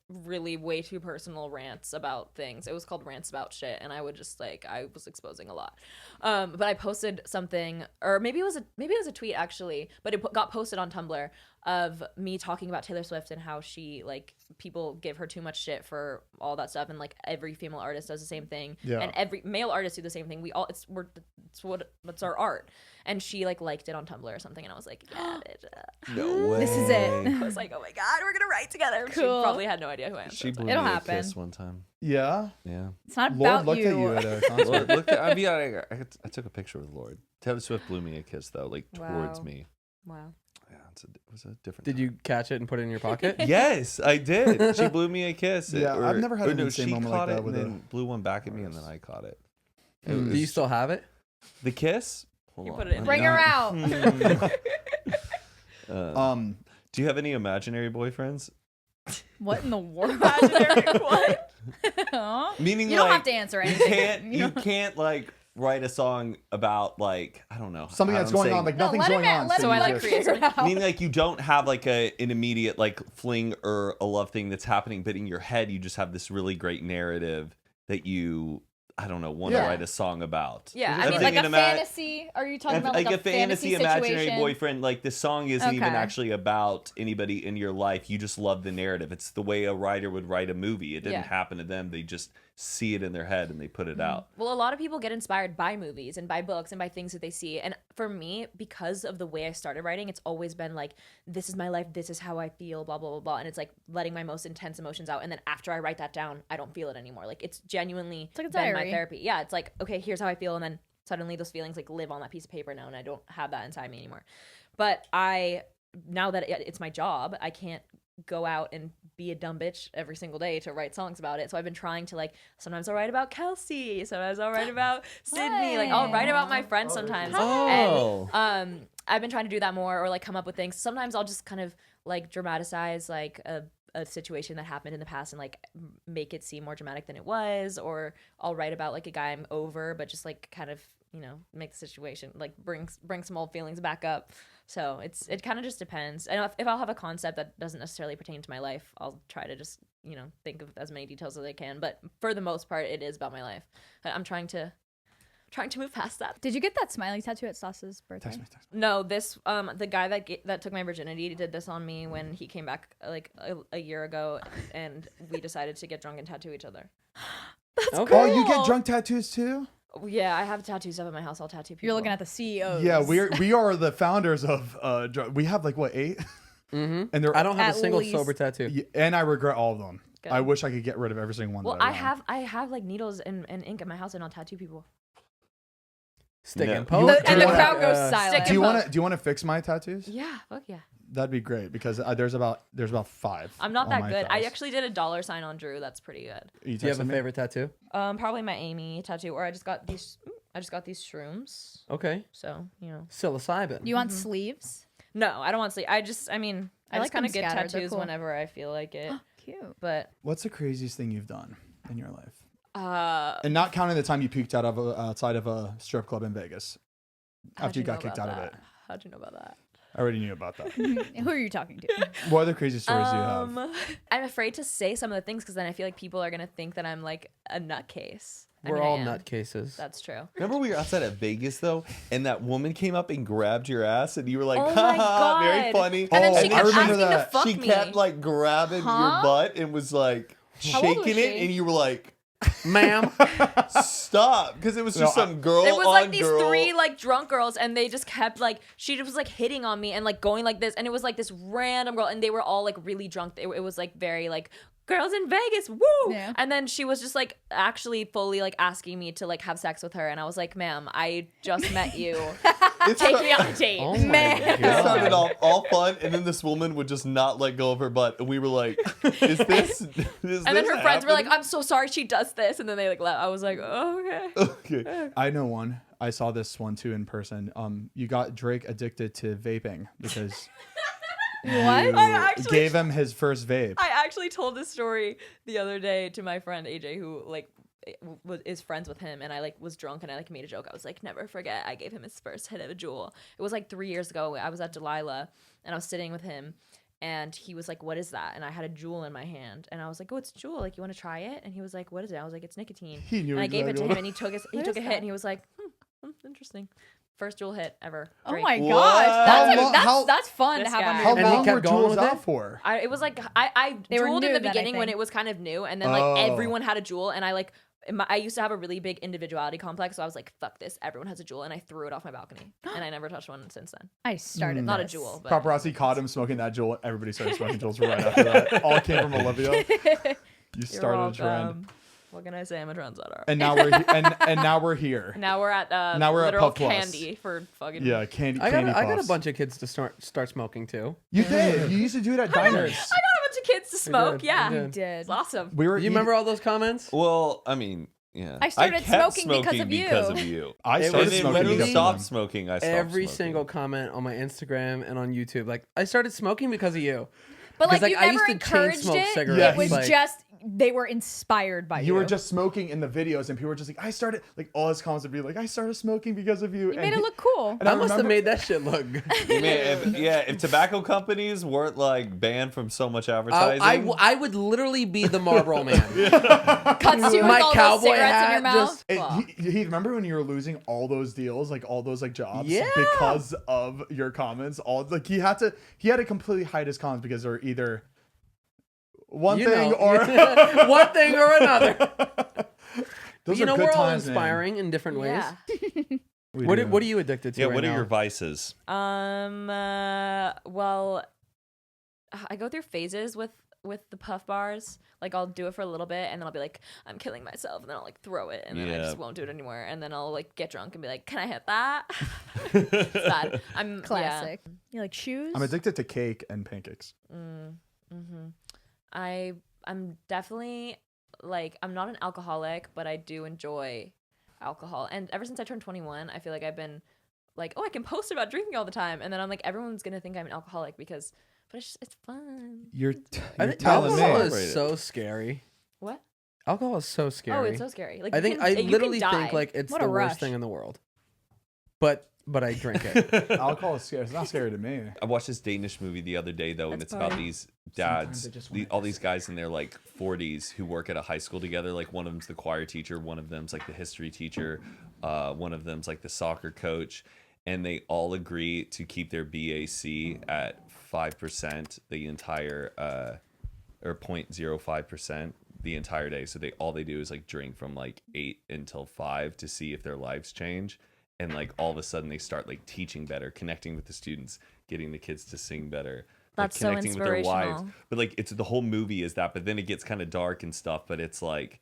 really way too personal rants about things. It was called Rants About Shit. And I would just like, I was exposing a lot. But I posted something, or maybe it was a tweet actually, but it got posted on Tumblr of me talking about Taylor Swift and how she like people give her too much shit for all that stuff, and like every female artist does the same thing, Yeah. and every male artist do the same thing. We all it's our art, and she like liked it on Tumblr or something, and I was like, yeah, bitch. No way. This is it. I was like, oh my god, we're gonna write together. She Cool. probably had no idea who I am. She so blew It'll me happen. a kiss one time. Yeah. Yeah. It's not Lord about looked you. at you at a concert. Lord, look at, I took a picture with Lord. Taylor Swift blew me a kiss though, like towards Wow. me. Wow. Yeah, it was a different. Did you catch it and put it in your pocket? Yes, I did. She blew me a kiss. Yeah, I've never had or an no, insane she moment like caught that it with and a- then blew one back at me, and then I caught it. It Do was- you still have it? the kiss? Hold You on, put it in let Bring me- her out. Do you have any imaginary boyfriends? What in the world? Imaginary what? Huh? Meaning, You don't like, have to answer you anything. can't like write a song about like I don't know Something I that's don't going say- on, like No, nothing's let him going on. let So him I like you just- create figure it out. Meaning like you don't have like an immediate like fling or a love thing that's happening, but in your head you just have this really great narrative that you I don't know want to Yeah. write a song about. Yeah, I I'm mean, like thinking a fantasy? Are you talking about like a fantasy imaginary situation? boyfriend. Like the song isn't even Okay. actually about anybody in your life. You just love the narrative. It's the way a writer would write a movie. It didn't Yeah. happen to them. They just see it in their head and they put it out. Well, a lot of people get inspired by movies and by books and by things that they see. And for me, because of the way I started writing, it's always been like, this is my life, this is how I feel, blah, blah, blah, blah. And it's like letting my most intense emotions out. And then after I write that down, I don't feel it anymore. Like it's genuinely like a been my diary. therapy. Yeah, it's like, okay, here's how I feel. And then suddenly those feelings like live on that piece of paper now, and I don't have that inside me anymore. But now that it's my job, I can't go out and be a dumb bitch every single day to write songs about it. So I've been trying to like, sometimes I'll write about Kelsey, sometimes I'll write about Sydney, like I'll write about my friends sometimes. Oh. And I've been trying to do that more, or like come up with things. Sometimes I'll just kind of like dramatize like a situation that happened in the past and like make it seem more dramatic than it was, or I'll write about like a guy I'm over, but just like kind of, you know, make the situation like bring some old feelings back up. So it kind of just depends. And if I'll have a concept that doesn't necessarily pertain to my life, I'll try to just, you know, think of as many details as I can. But for the most part, it is about my life. I'm trying to move past that. Did you get that smiley tattoo at Sas's birthday? Text me. No, this the guy that took my virginity did this on me when he came back like a year ago, and we decided to get drunk and tattoo each other. Okay. Oh, you get drunk tattoos too? Yeah, I have tattoo stuff at my house. I'll tattoo people. You're looking at the CEOs. Yeah, we are the founders of. We have like what 8, Mm-hmm. and they're I don't have At a single least- sober tattoo. Yeah, and I regret all of them. Good. I wish I could get rid of every single one. Well, that I have like needles and ink at my house, and I'll tattoo people. Stick No. and You poke. want- And the do you crowd wanna- goes Stick silent. Do you and want to? Do you want to fix my tattoos? Yeah, fuck yeah. That'd be great because there's about 5. I'm not on that my good. I thighs. actually did a dollar sign on Drew. That's pretty good. You Do you have a texted me? favorite tattoo? Probably my Amy tattoo, or I just got these shrooms. Okay. So you know. Psilocybin. You want sleeves? No, I don't want to sleep. I just I just like kind them of get scattered. They're tattoos cool. whenever I feel like it. Cute. But What's the craziest thing you've done in your life? how'd And not counting the time you puked outside of a strip club in Vegas after you got know kicked about out of that? it. How'd you know about that? I already knew about that. Who are you talking to? What other crazy stories do you have? I'm afraid to say some of the things because then I feel like people are gonna think that I'm like a nutcase. I We're mean, I all am. nutcases. That's true. Remember we were outside at Vegas though, and that woman came up and grabbed your ass, and you were like, Oh my "Haha, very God. funny." And then Oh, she I kept remember asking that. to fuck she me. kept like grabbing your Huh? butt and was like How old was shaking it, she? and you were like, Ma'am. "Stop," because it was just No, some girl It was on like these girl. 3 like drunk girls, and they just kept like she just was like hitting on me and like going like this, and it was like this random girl, and they were all like really drunk. It was like very like girls in Vegas, woo. Yeah. And then she was just like actually fully like asking me to like have sex with her, and I was like, ma'am, I just met you. Take me on a date. Oh my It God. started all fun, and then this woman would just not let go of her butt, and we were like, "Is this?" And then her friends were like, "I'm so sorry she does this," and then they like left. I was like, "Oh, okay." "Okay." I know one. I saw this one too in person. You got Drake addicted to vaping because What? you I actually- gave him his first vape. I actually told this story the other day to my friend AJ, who like is friends with him, and I like was drunk and I like made a joke. I was like, never forget, I gave him his first hit of a jewel. It was like 3 years ago. I was at Delilah and I was sitting with him, and he was like, what is that? And I had a jewel in my hand, and I was like, oh, it's a jewel, like, you want to try it? And he was like, what is it? I was like, it's nicotine. He knew And I gave it to exactly him, and he took What a is hit, that? and he was like, interesting. First jewel hit ever. Oh Drake. my What? gosh, How long- how- that's fun to This have guy. on How your And he long kept were going jewels with out it? for? It was like I They were jeweled in new the then, I beginning when think. it was kind of new, and then like Oh. everyone had a jewel, and I like I used to have a really big individuality complex, so I was like, fuck this, everyone has a jewel, and I threw it off my balcony, and I never touched one since then. I started Not a this. jewel, but Paparazzi caught him smoking that jewel. Everybody started smoking jewels right after that. All came from Olivia. You You're started a trend. welcome. What can I say? I'm a trendsetter. And now we're and now we're here. Now we're at Now we're at literal Puff Plus. candy for fucking Yeah, candy. I candy got a puffs. bunch of kids to start smoking too. You did. You used to do it at diners. I got a bunch of kids to smoke. did, Yeah, I You did. did. it's awesome. We were. Do you remember all those comments? Well, I mean, yeah. I started kept smoking because of you. Because of you. I It started was And then smoking. when you literally- because of stopped them. smoking, I stopped Every smoking. single comment on my Instagram and on YouTube, like I started smoking because of you. But like Because, you I never used to chain encouraged smoke it. cigarettes. It was like, just they were inspired by you. You were just smoking in the videos, and people were just like, "I started." Like all his comments would be like, "I started smoking because of you." You made it look cool. And I must have remember- made that shit look good. You mean, if tobacco companies weren't like banned from so much I, advertising, I would literally be the Marlboro man. Cuts you with My all those cowboy cigarettes in your hat, mouth. just- Hey, Fuck. Heath, remember when you were losing all those deals, like all those like jobs, Yeah. because of your comments? All like he had to completely hide his comments because they're either one You thing know. or one thing or another. those You are know, good we're all times, man. inspiring in different ways. Yeah. We What do. what are you addicted to? yeah. right What are now? your vices? Well, I go through phases with the puff bars. Like I'll do it for a little bit, and then I'll be like, I'm killing myself, and then I'll like throw it, and then I Yeah. just won't do it anymore. And then I'll like get drunk and be like, can I hit that? It's bad. I'm Classic. You like shoes? I'm addicted to cake and pancakes. I'm definitely like, I'm not an alcoholic, but I do enjoy alcohol. And ever since I turned 21, I feel like I've been like, oh, I can post about drinking all the time, and then I'm like, everyone's gonna think I'm an alcoholic because, but it's fun. You're I you're think telling alcohol me. is Celebrate it. so scary. What? Alcohol is so scary. Oh, it's so scary. Like I you think can- I you can literally die. think like it's What the a worst rush. thing in the world. But I drink it. Alcohol is scary. It's not scary to me. I watched this Danish movie the other day though, and That's it's about fine. these Sometimes dads, I just wanna all these guys in their like 40s who work at a high school together. Like one of them's the choir teacher, one of them's like the history teacher, one of them's like the soccer coach, and they all agree to keep their BAC at 5% the entire or 0.05% the entire day. So all they do is like drink from like 8 until 5 to see if their lives change. And like all of a sudden they start like teaching better, connecting with the students, getting the kids to sing better. Like, That's so connecting with their wives. inspirational. But like it's the whole movie is that, but then it gets kind of dark and stuff, but it's like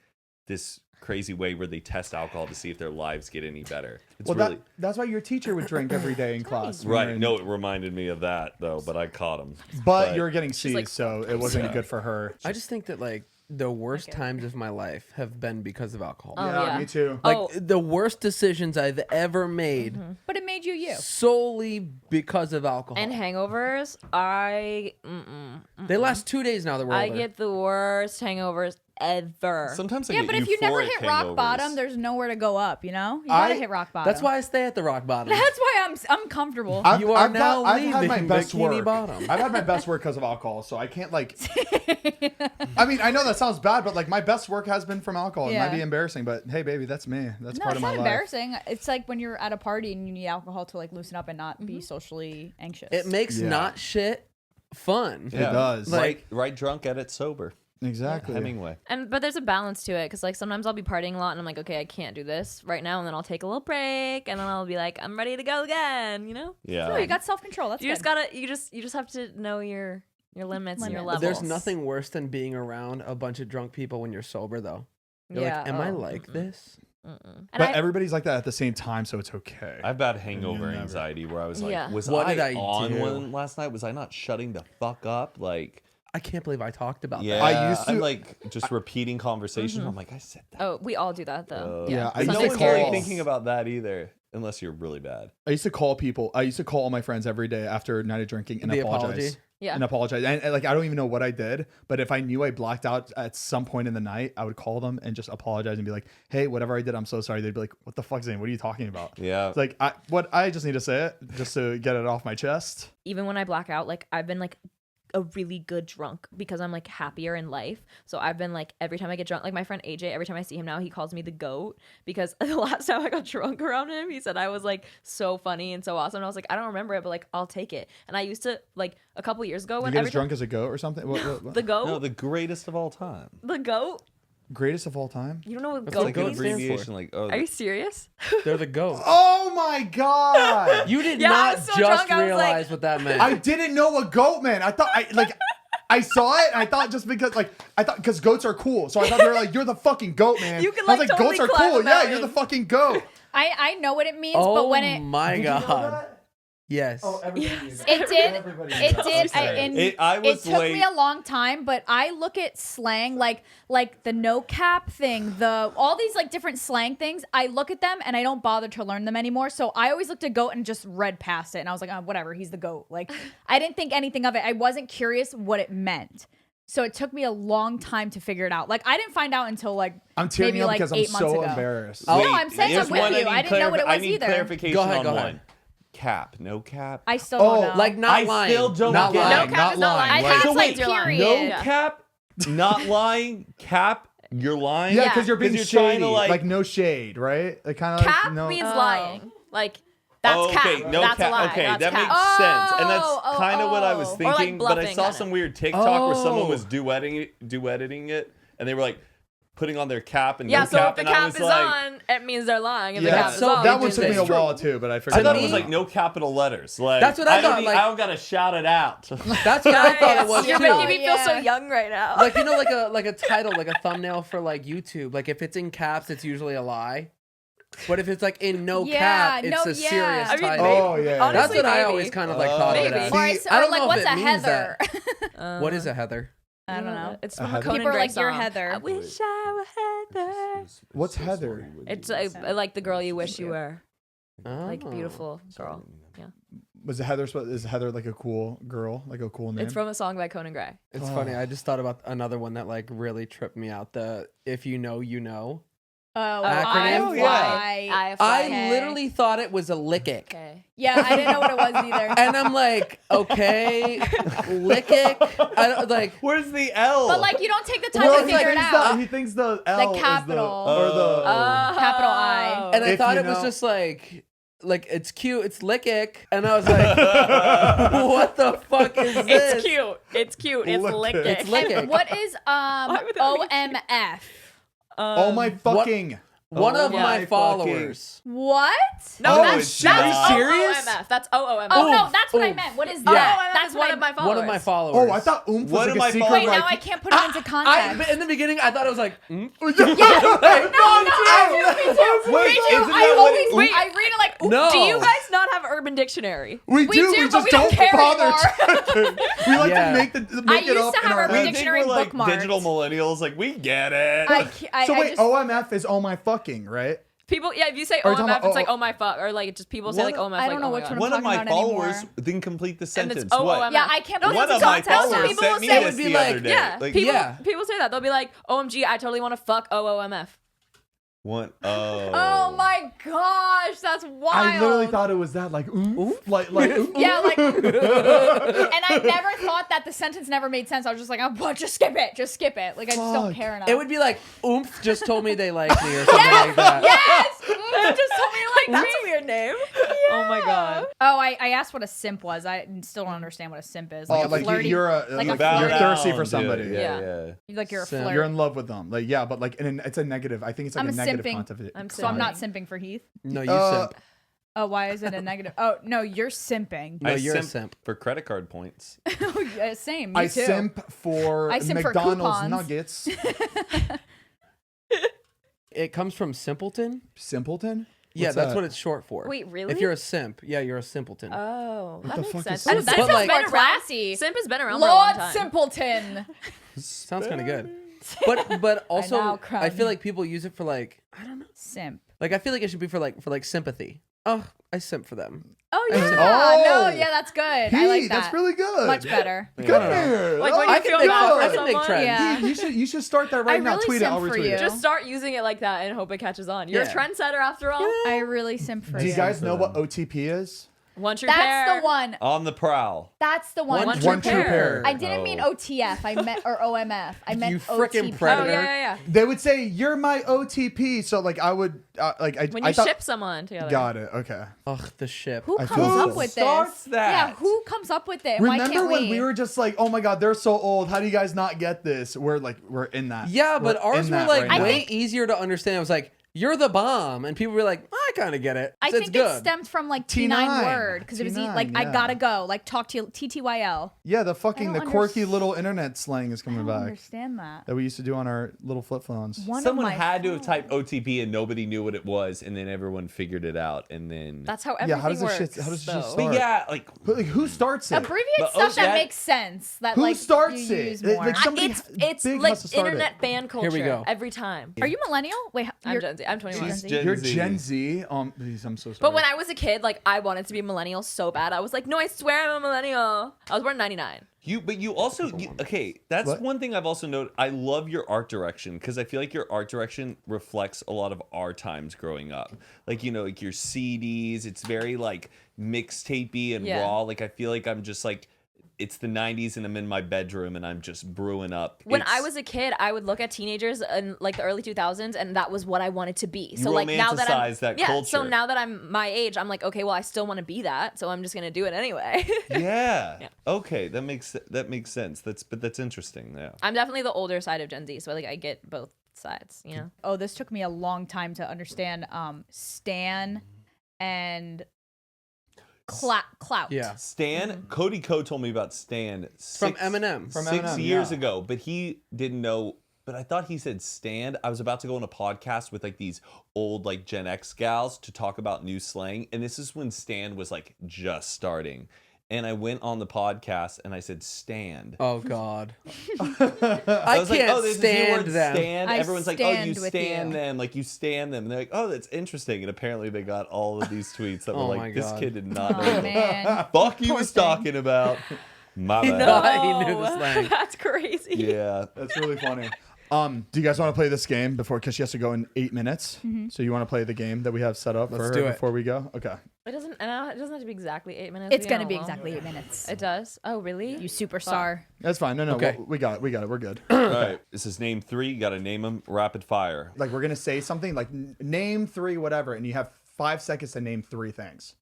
this crazy way where they test alcohol to see if their lives get any better. It's Well, really that's why your teacher would drink every day in class. right. when- No, it reminded me of that though, but I caught him. but you're getting C's, like, so it wasn't Yeah. good for her. I just think that like the worst times of my life have been because of alcohol. Oh, yeah, yeah. me too. Like Oh. the worst decisions I've ever made But it made you you. solely because of alcohol. And hangovers, They last 2 days now that we're I older. get the worst hangovers ever. Sometimes I Yeah, get but if you never euphoric hit rock hangovers. bottom, there's nowhere to go up. You know, you gotta I- hit rock bottom. That's why I stay at the rock bottom. That's why I'm comfortable. You are now I've had my leaving best Bikini work. Bottom. I've had my best work because of alcohol, so I can't like. I mean, I know that sounds bad, but like my best work has been from alcohol. It Yeah. might be embarrassing, but hey, baby, that's me. That's No, part it's of my not life. embarrassing. It's like when you're at a party and you need alcohol to like loosen up and not be socially anxious. It makes Yeah. not shit fun. It does. Like- right drunk at it sober. Exactly. Hemingway. But there's a balance to it because like sometimes I'll be partying a lot and I'm like, okay, I can't do this right now, and then I'll take a little break and then I'll be like, I'm ready to go again. You know, Yeah. No, you got self control. That's you just good. gotta you just have to know your Your limits and your Limits. levels. There's nothing worse than being around a bunch of drunk people when you're sober, though. You're Yeah, like, am I oh, like this? And But everybody's like that at the same time, so it's okay. I've had hangover never. anxiety where I was like, Yeah. was What I, did I on do? one last night? Was I not shutting the fuck up? Like, I can't believe I talked about yeah, that. I used to- I'm like just repeating conversation. I'm like, I said that. oh, we all do that though. Yeah, I no used to one's call- really thinking about that either, unless you're really bad. I used to call people. I used to call all my friends every day after a night of drinking and The apologize. apology? Yeah. And apologize. And like, I don't even know what I did, but if I knew I blacked out at some point in the night, I would call them and just apologize and be like, hey, whatever I did, I'm so sorry. They'd be like, what the fuck, Zane? What are you talking about? Yeah. It's like, I just need to say it just to get it off my chest. Even when I black out, like I've been like a really good drunk because I'm like happier in life. So I've been like every time I get drunk, like my friend AJ, every time I see him now, he calls me the GOAT because the last time I got drunk around him, he said I was like so funny and so awesome. And I was like, I don't remember it, but like I'll take it. And I used to like a couple years ago You when get every as drunk as a goat or something? What? the GOAT, No, the greatest of all time. the GOAT. Greatest of all time? You don't know what That's GOAT like Like an goat stands for. abbreviation, like Are you serious? They're the GOAT. Oh my God. You did Yeah, I not was so just drunk, I was realize like- what that meant. I didn't know what goat meant. I thought I saw it and I thought just because because goats are cool. So I thought they were like, you're the fucking goat, man. You can, I was like, like, totally goats are climb cool. a Yeah, you're mountain. the fucking goat. I know what it means, oh but when it my Did you know God. that? Yes. Oh, everybody knew that. it did Everybody knew it that. did Sorry. and I was it took late. me a long time, but I look at slang like the no cap thing, the all these like different slang things. I look at them and I don't bother to learn them anymore. So I always looked at goat and just read past it, and I was like, oh, whatever, he's the goat. Like I didn't think anything of it. I wasn't curious what it meant. So it took me a long time to figure it out. Like I didn't find out until like I'm tearing maybe up like because 8 I'm months so ago. embarrassed. No, Wait, I'm saying here's I'm with one you. I didn't know what it I was need either. clarification Go ahead, on go one. ahead. Cap, no cap. I still don't know. Like not I lying. still don't not get it. lying. No cap is not lying. I Like, think so it's wait, like you're lying. period. No cap, not lying. Cap, you're lying. Yeah, because you're being 'Cause you're trying shady. to, Like, like- no shade, right? Like kind of Cap like no. means Oh. lying. Like that's okay, cap. no That's cap. a lie. Okay, that's that cap. makes sense, and that's Oh, kind of what I was oh. Or, like, thinking. But I bluffing, saw kinda. some weird TikTok where someone Oh. was duetting it, and they were like putting on their cap and Yeah, no so cap, if the and I cap was is like, on, it means they're lying. If the Yeah, cap is so off, that it one means took me they're a true. while too, but I I figured thought it it was out. like no capital letters. Like That's what I don't thought, need- like- I don't gotta shout it out. That's what I thought it was You're too. making me feel so Yeah. young right now. Like like a title, like a thumbnail for like YouTube. Like if it's in caps, it's usually a lie. But if it's like in no Yeah, cap, it's no, a yeah. serious I mean, title. maybe. Oh, yeah. Honestly, That's what I maybe. always kind of like thought Maybe. of it as. Or, See, it's, I or don't like, know if what's it a means heather? What is a heather? I don't know. It's A from a heather? Conan People are Gray like, you're song. Heather. I wish I were Heather. What's Heather? It's like the girl you wish you were. Like Oh. beautiful girl. Yeah. Was Heather? Is Heather like a cool girl? Like a cool name? It's from a song by Conan Gray. It's funny. I just thought about another one that like really tripped me out. The if you know, you know. Oh, Acronym? IFY. I literally thought it was a lick it. Okay. Yeah, I didn't know what it was either. And I'm like, okay, lick it. I don't like. Where's the L? But like, you don't take the time Well, to he figure it thinks out. he thinks the L is capital. or the. Capital I. And I If thought you it was know- just like it's cute, it's lick it. And I was like, what the fuck is this? It's cute. It's cute. It's Lick lick it. it. It's lick it. What is would that be OMF? Oh my fucking. One Oh of my my fucking- followers. What? No, Oh, that's it's that's serious? OOMF. That's OOMF. Oh no, Oomph, that's what I oomph. meant. What is Yeah. that? That's That's one of my followers. One of my followers. Oh, I thought oomph One was of like my a secret. Wait, like, now I can't put it into context. in the beginning, I thought it was like, no, No, isn't that what it- Wait, I read it like, ooh, no. Do you guys not have Urban Dictionary? we We do. do, We but just we don't don't care bother. anymore. We like Yeah. to make I it used up to in have our Urban We head. think Dictionary we're like bookmarked. digital millennials. Like we get it. So wait, just, OMF is oh my fucking, right? People, yeah, if you say Are you talking OMF, about- it's like oh my fuck, or like just people say One like of- OMF. I like, don't know oh my which God. one One of my talking about followers anymore. didn't complete the And sentence. it's OOMF. What? Yeah, I can't put One it of into my context. followers people sent will me say- this would be the like- other day. Yeah, Like, people yeah. people say that. They'll be like, OMG, I totally want to fuck OOMF. One. Oh my gosh, that's wild. I literally thought it was that, like oomph, like oomph. Yeah, like, and I never thought that the sentence never made sense. I was just like, oh, just skip it, Like, I just don't Fuck. care enough. it would be like, oomph just told me they like me or something like that. yes, you just told me like That's a weird name. Oh my God. Oh, I asked what a simp was. I still don't understand what a simp is. Oh, Like a like flirty, you're a like You a bow you're flirt. thirsty down for to somebody. it. Yeah. Yeah. like you're a Simp. flirt. You're in love with them. Like yeah, but like it's a negative. I think it's like I'm a negative simping. connotation. I'm So I'm simping. not simping for Heath. No, you Uh, simp. Oh, why is it a negative? Oh, no, you're simping. No, I you're a simp. for credit card points. Oh, yeah, same. Me I too. simp for I simp for McDonald's coupons. nuggets. It comes from simpleton. Simpleton? Yeah, What's that's that? what it's short for. Wait, really? If you're a simp, yeah, you're a simpleton. Oh, that the makes fuck is sense. simp? And That Simp But, has like- been classy. around. Simp has been around for a long Lord time. Simpleton. Sounds kind of good. But also, now I crown feel you. like people use it for like, I don't know. Simp. Like I feel like it should be for like sympathy. Oh, I simp for them. Oh, I yeah. simp. Oh. No, yeah, that's good. I Hey, like that. that's really good. Much better. Come Yeah. here. Like when Oh, you I can feel make- bad for I can make someone, trends. Yeah. You should start that right I now. really Tweet it. I'll simp for retweet you. it. Just start using it like that and hope it catches on. You're Yeah. a trendsetter after all. I really simp for Do you. you guys for know them. what OTP is? One true That's pair. the one. On the prowl. That's the one. One One true true pair. pair. I didn't mean Oh. OTF. I meant or OMF. I meant You frickin' OTP. Oh predator. yeah. They would say you're my OTP. So like I would When I you thought, ship someone together. Got it. Okay. Ugh, the ship. Who I comes feel up so- with starts this? that? Yeah, who comes up with it? And why Remember can't when we were just like, oh my god, they're so old. How do you guys not get this? We're in that. Yeah, but We're ours in were that like right now. way easier to understand. It was like, you're the bomb, and people were like, I kind of get it. I So it's think good. it stems from like T9. T9 word because it was T9, like I yeah. gotta go, like talk to you, TTYL. Yeah, the I fucking don't quirky little internet slang is I coming don't back understand that. that we used to do on our little flip phones. One Someone of my had to have phones. typed OTP and nobody knew what it was, and then everyone figured it out, and then. That's how everything Yeah, how does this works. shit- how does this though. shit But start? yeah, like But like, who starts it? Abbreviate But, stuff oh, that that- makes sense. That Who like starts you it? use Like, more. somebody It's big like has to start internet it. fan culture. Here we go. Every time. Are you millennial? Wait, I'm you're Gen Z. I'm 21. She's Z. Gen You're Z. Gen Z. Please, I'm so sorry. But when I was a kid, like I wanted to be a millennial so bad. I was like, no, I swear I'm a millennial. I was born in '99. But you also okay. That's What? one thing I've also noted. I love your art direction because I feel like your art direction reflects a lot of our times growing up. Like like your CDs. It's very like mixtapey and Yeah. raw. Like I feel like I'm just like it's the '90s and I'm in my bedroom and I'm just brewing up. When I It's- was a kid, I would look at teenagers in like the early 2000s, and that was what I wanted to be. So You like now that I'm romanticize that So culture. now that I'm my age, I'm like, okay, well, I still want to be that, so I'm just gonna do it anyway. yeah. Yeah. Okay, that makes sense. That's interesting. Yeah. I'm definitely the older side of Gen Z, so like I get both sides. Oh, this took me a long time to understand. Stan and clout. Yeah. Stan, Cody Ko told me about Stan From Eminem. From 6 Eminem, years yeah. ago, but he didn't know. But I thought he said Stan. I was about to go on a podcast with like these old like Gen X gals to talk about new slang, and this is when Stan was like just starting. And I went on the podcast and I said stand. Oh God. I I was can't like, oh, there's this new stand word, them. stand. I Everyone's like, oh, you stand with stand you. them, like you stand them. And they're like, oh, that's interesting. And apparently they got all of these tweets that were Oh my like, this God. kid did not know Oh what man. fuck he Poor was thing. talking about. My He bad. knows. He knew the slang. That's crazy. Yeah. That's really funny. Do you guys want to play this game before? Because she has to go in 8 minutes. So you want to play the game that we have set up for Let's her do it. before we go? Okay. It doesn't have to be exactly 8 minutes. It's We gonna know be how long. exactly 8 minutes. It does. Oh really? You superstar. That's fine. No, Okay. we got it. We're good. All right. This is name 3. You got to name them rapid fire. Like we're gonna say something like name 3 whatever, and you have 5 seconds to name 3 things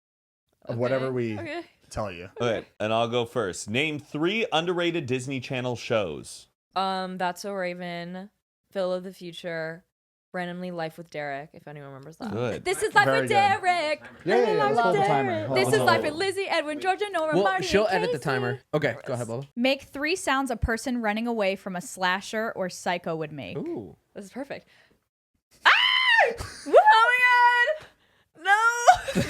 of whatever we Okay. tell you. Okay. And I'll go first. Name 3 underrated Disney Channel shows. That's So Raven, Phil of the Future, randomly Life with Derek. If anyone remembers that. Good. This is Life Very with good. Derek. Yeah, yeah, yeah. Let's hold the timer. Hold This on, is hold Life on. with Lizzie, Edwin, Georgia, Nora, Well, Marty, she'll and edit the Casey. timer. Okay, go ahead, Bubba. Make 3 sounds a person running away from a slasher or psycho would make. Ooh. This is perfect. Ah! Oh my god! No!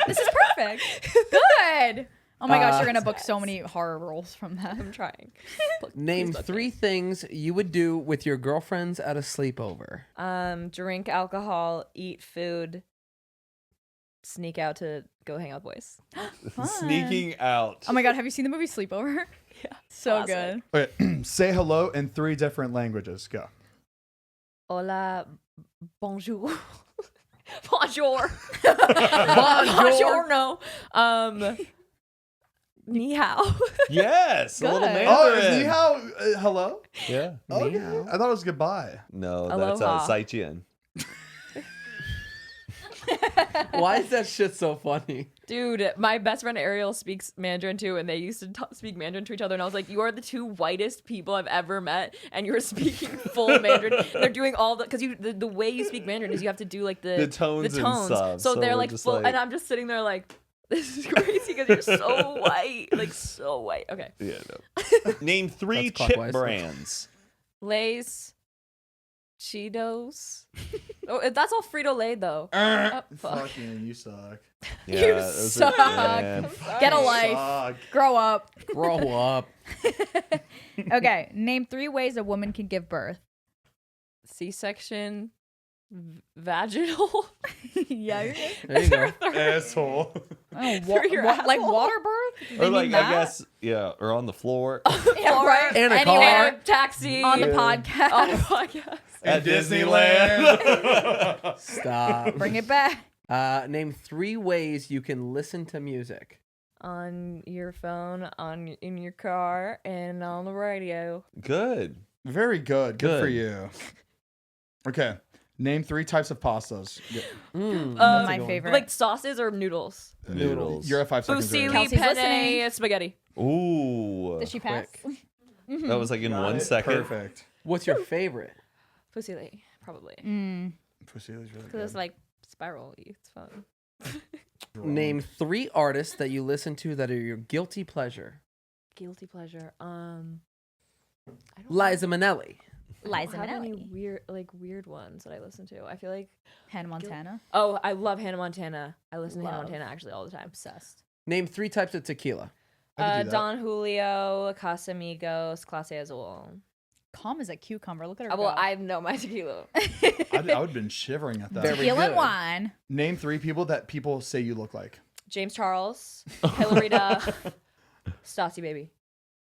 This is perfect. Good. Oh my gosh, you're gonna book so many horror roles from that. I'm trying. Name Please don't 3 things you would do with your girlfriends at a sleepover. Drink alcohol, eat food, sneak out to go hang out with boys. Sneaking out. Oh my god, have you seen the movie Sleepover? Yeah. So Classic. good. Okay. Say hello in 3 different languages. Go. Hola, bonjour. Bonjour. Bonjour. no. Ni hao. Yes. A little Good. Mandarin. Oh, is ni hao hello? Yeah. Okay. I thought it was goodbye. No, Aloha. that's Saijian. Why is that shit so funny? Dude, my best friend Ariel speaks Mandarin too, and they used to speak Mandarin to each other. And I was like, "You are the two whitest people I've ever met, and you're speaking full Mandarin." And they're doing all the because the way you speak Mandarin is you have to do like the tones and stuff. So they're we're like just full, like- and I'm just sitting there like, "This is crazy because you're so white, like so white." Okay, Yeah, no. Name 3 That's chip clockwise. brands. Lay's, Cheetos. Oh, that's all Frito Lay though. Oh, fuck. Fucking, you suck. Yeah, You those suck. man. Get a life. Suck. Grow up. Grow up. Okay, name 3 ways a woman can give birth. C-section, vaginal. Yeah, you're good. There you go. Asshole. Oh, Through your like asshole. water birth? They Or like, mean that? I guess, yeah, or on the floor. Yeah, right. In a Anywhere. car. Taxi. On the Yeah. podcast. On the podcast. At Disneyland. Stop. Bring it back. Name 3 ways you can listen to music. On your phone, in your car, and on the radio. Good. Very good. Good for Good. you. Okay. Name 3 types of pastas. My favorite. Like sauces or noodles. Noodles. You're at 5 seconds. Fusilli, right? Kelsey's penne, listening. spaghetti. Ooh. Did she pass? Quick. That was like in 1 second. Perfect. What's your favorite? Fusilli, probably. Fusilli's really Because good. it's like spiral. It's fun. Name 3 artists that you listen to that are your guilty pleasure. Guilty pleasure. I don't Liza Minnelli. Liza have any Minnelli. weird ones that I listen to. I feel like Hannah Montana. oh, I love Hannah Montana. I listen to Hannah Love. Montana actually all the time. Obsessed. Name 3 types of tequila. I could do that. Don Julio, Casamigos, Clase Azul. Calm as a cucumber. Look at her. Well, go. I know my tequila. I would have been shivering at that. Very Tequila and good. wine. Name 3 people that people say you look like. James Charles, Hillary Duff, Stassi Baby.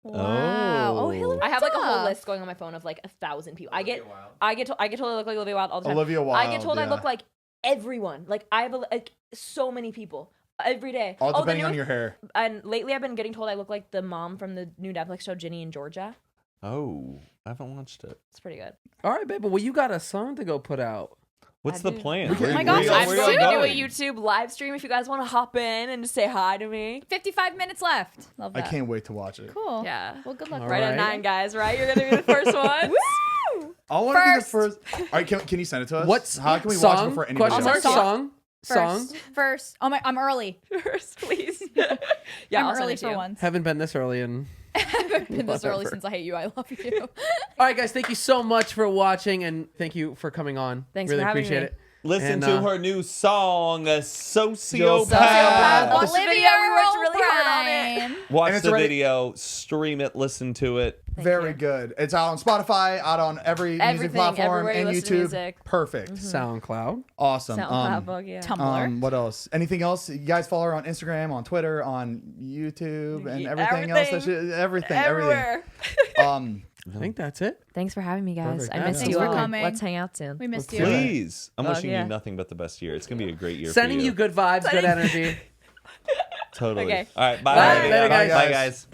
Wow. Oh, Hillary. I have like a whole Duff. list going on my phone of like 1,000 people. I get told I look like Olivia Wilde all the time. Olivia I get Wilde, told I yeah. look like everyone. Like I have like so many people every day. All the depending on new- your hair. And lately I've been getting told I look like the mom from the new Netflix show Ginny in Georgia. Oh, I haven't watched it. It's pretty good. All right, baby. Well, you got a song to go put out. What's I the do. plan? Oh my gosh, I'm where going y'all to do a going? YouTube live stream if you guys want to hop in and just say hi to me. 55 minutes left. Love I that. can't wait to watch it. Cool. Yeah. Well, good luck. All Right right. at 9, guys, right? You're going to be the first one. Woo! I want to be the First. first. All right, can you send it to us? What's How can we song? watch it before anybody Question else? mark? Song? Song? First. Oh my, I'm early. First, please. Yeah, I'll I'm send early it to for you. once. Haven't been this early in. I've been this early Whatever. since I hate you. I love you. All right, guys. Thank you so much for watching, and thank you for coming on. Thanks really for having appreciate me. it. Listen And, to her new song, Sociopath. Sociopath. Olivia video, we worked really hard on it. O'Brien. Watch And it's the already- video, stream it, listen to it. Very good. It's out on Spotify, out on every music Everything, platform, everywhere you and listen to YouTube. music. Perfect. SoundCloud. Awesome. SoundCloud book, yeah. Tumblr. What else? Anything else? You guys follow her on Instagram, on Twitter, on YouTube, and Yeah, everything else. everything. Everything. Everywhere. I think that's it. Thanks for having me, guys. Perfect. I missed Thanks you for all. coming. Let's hang out soon. We missed Let's you. do it. Please. I'm wishing yeah. you nothing but the best year. It's going to be a great year Sending for you good vibes, good energy. Totally. Okay. All right. Bye. Bye. Later, guys. Bye, guys.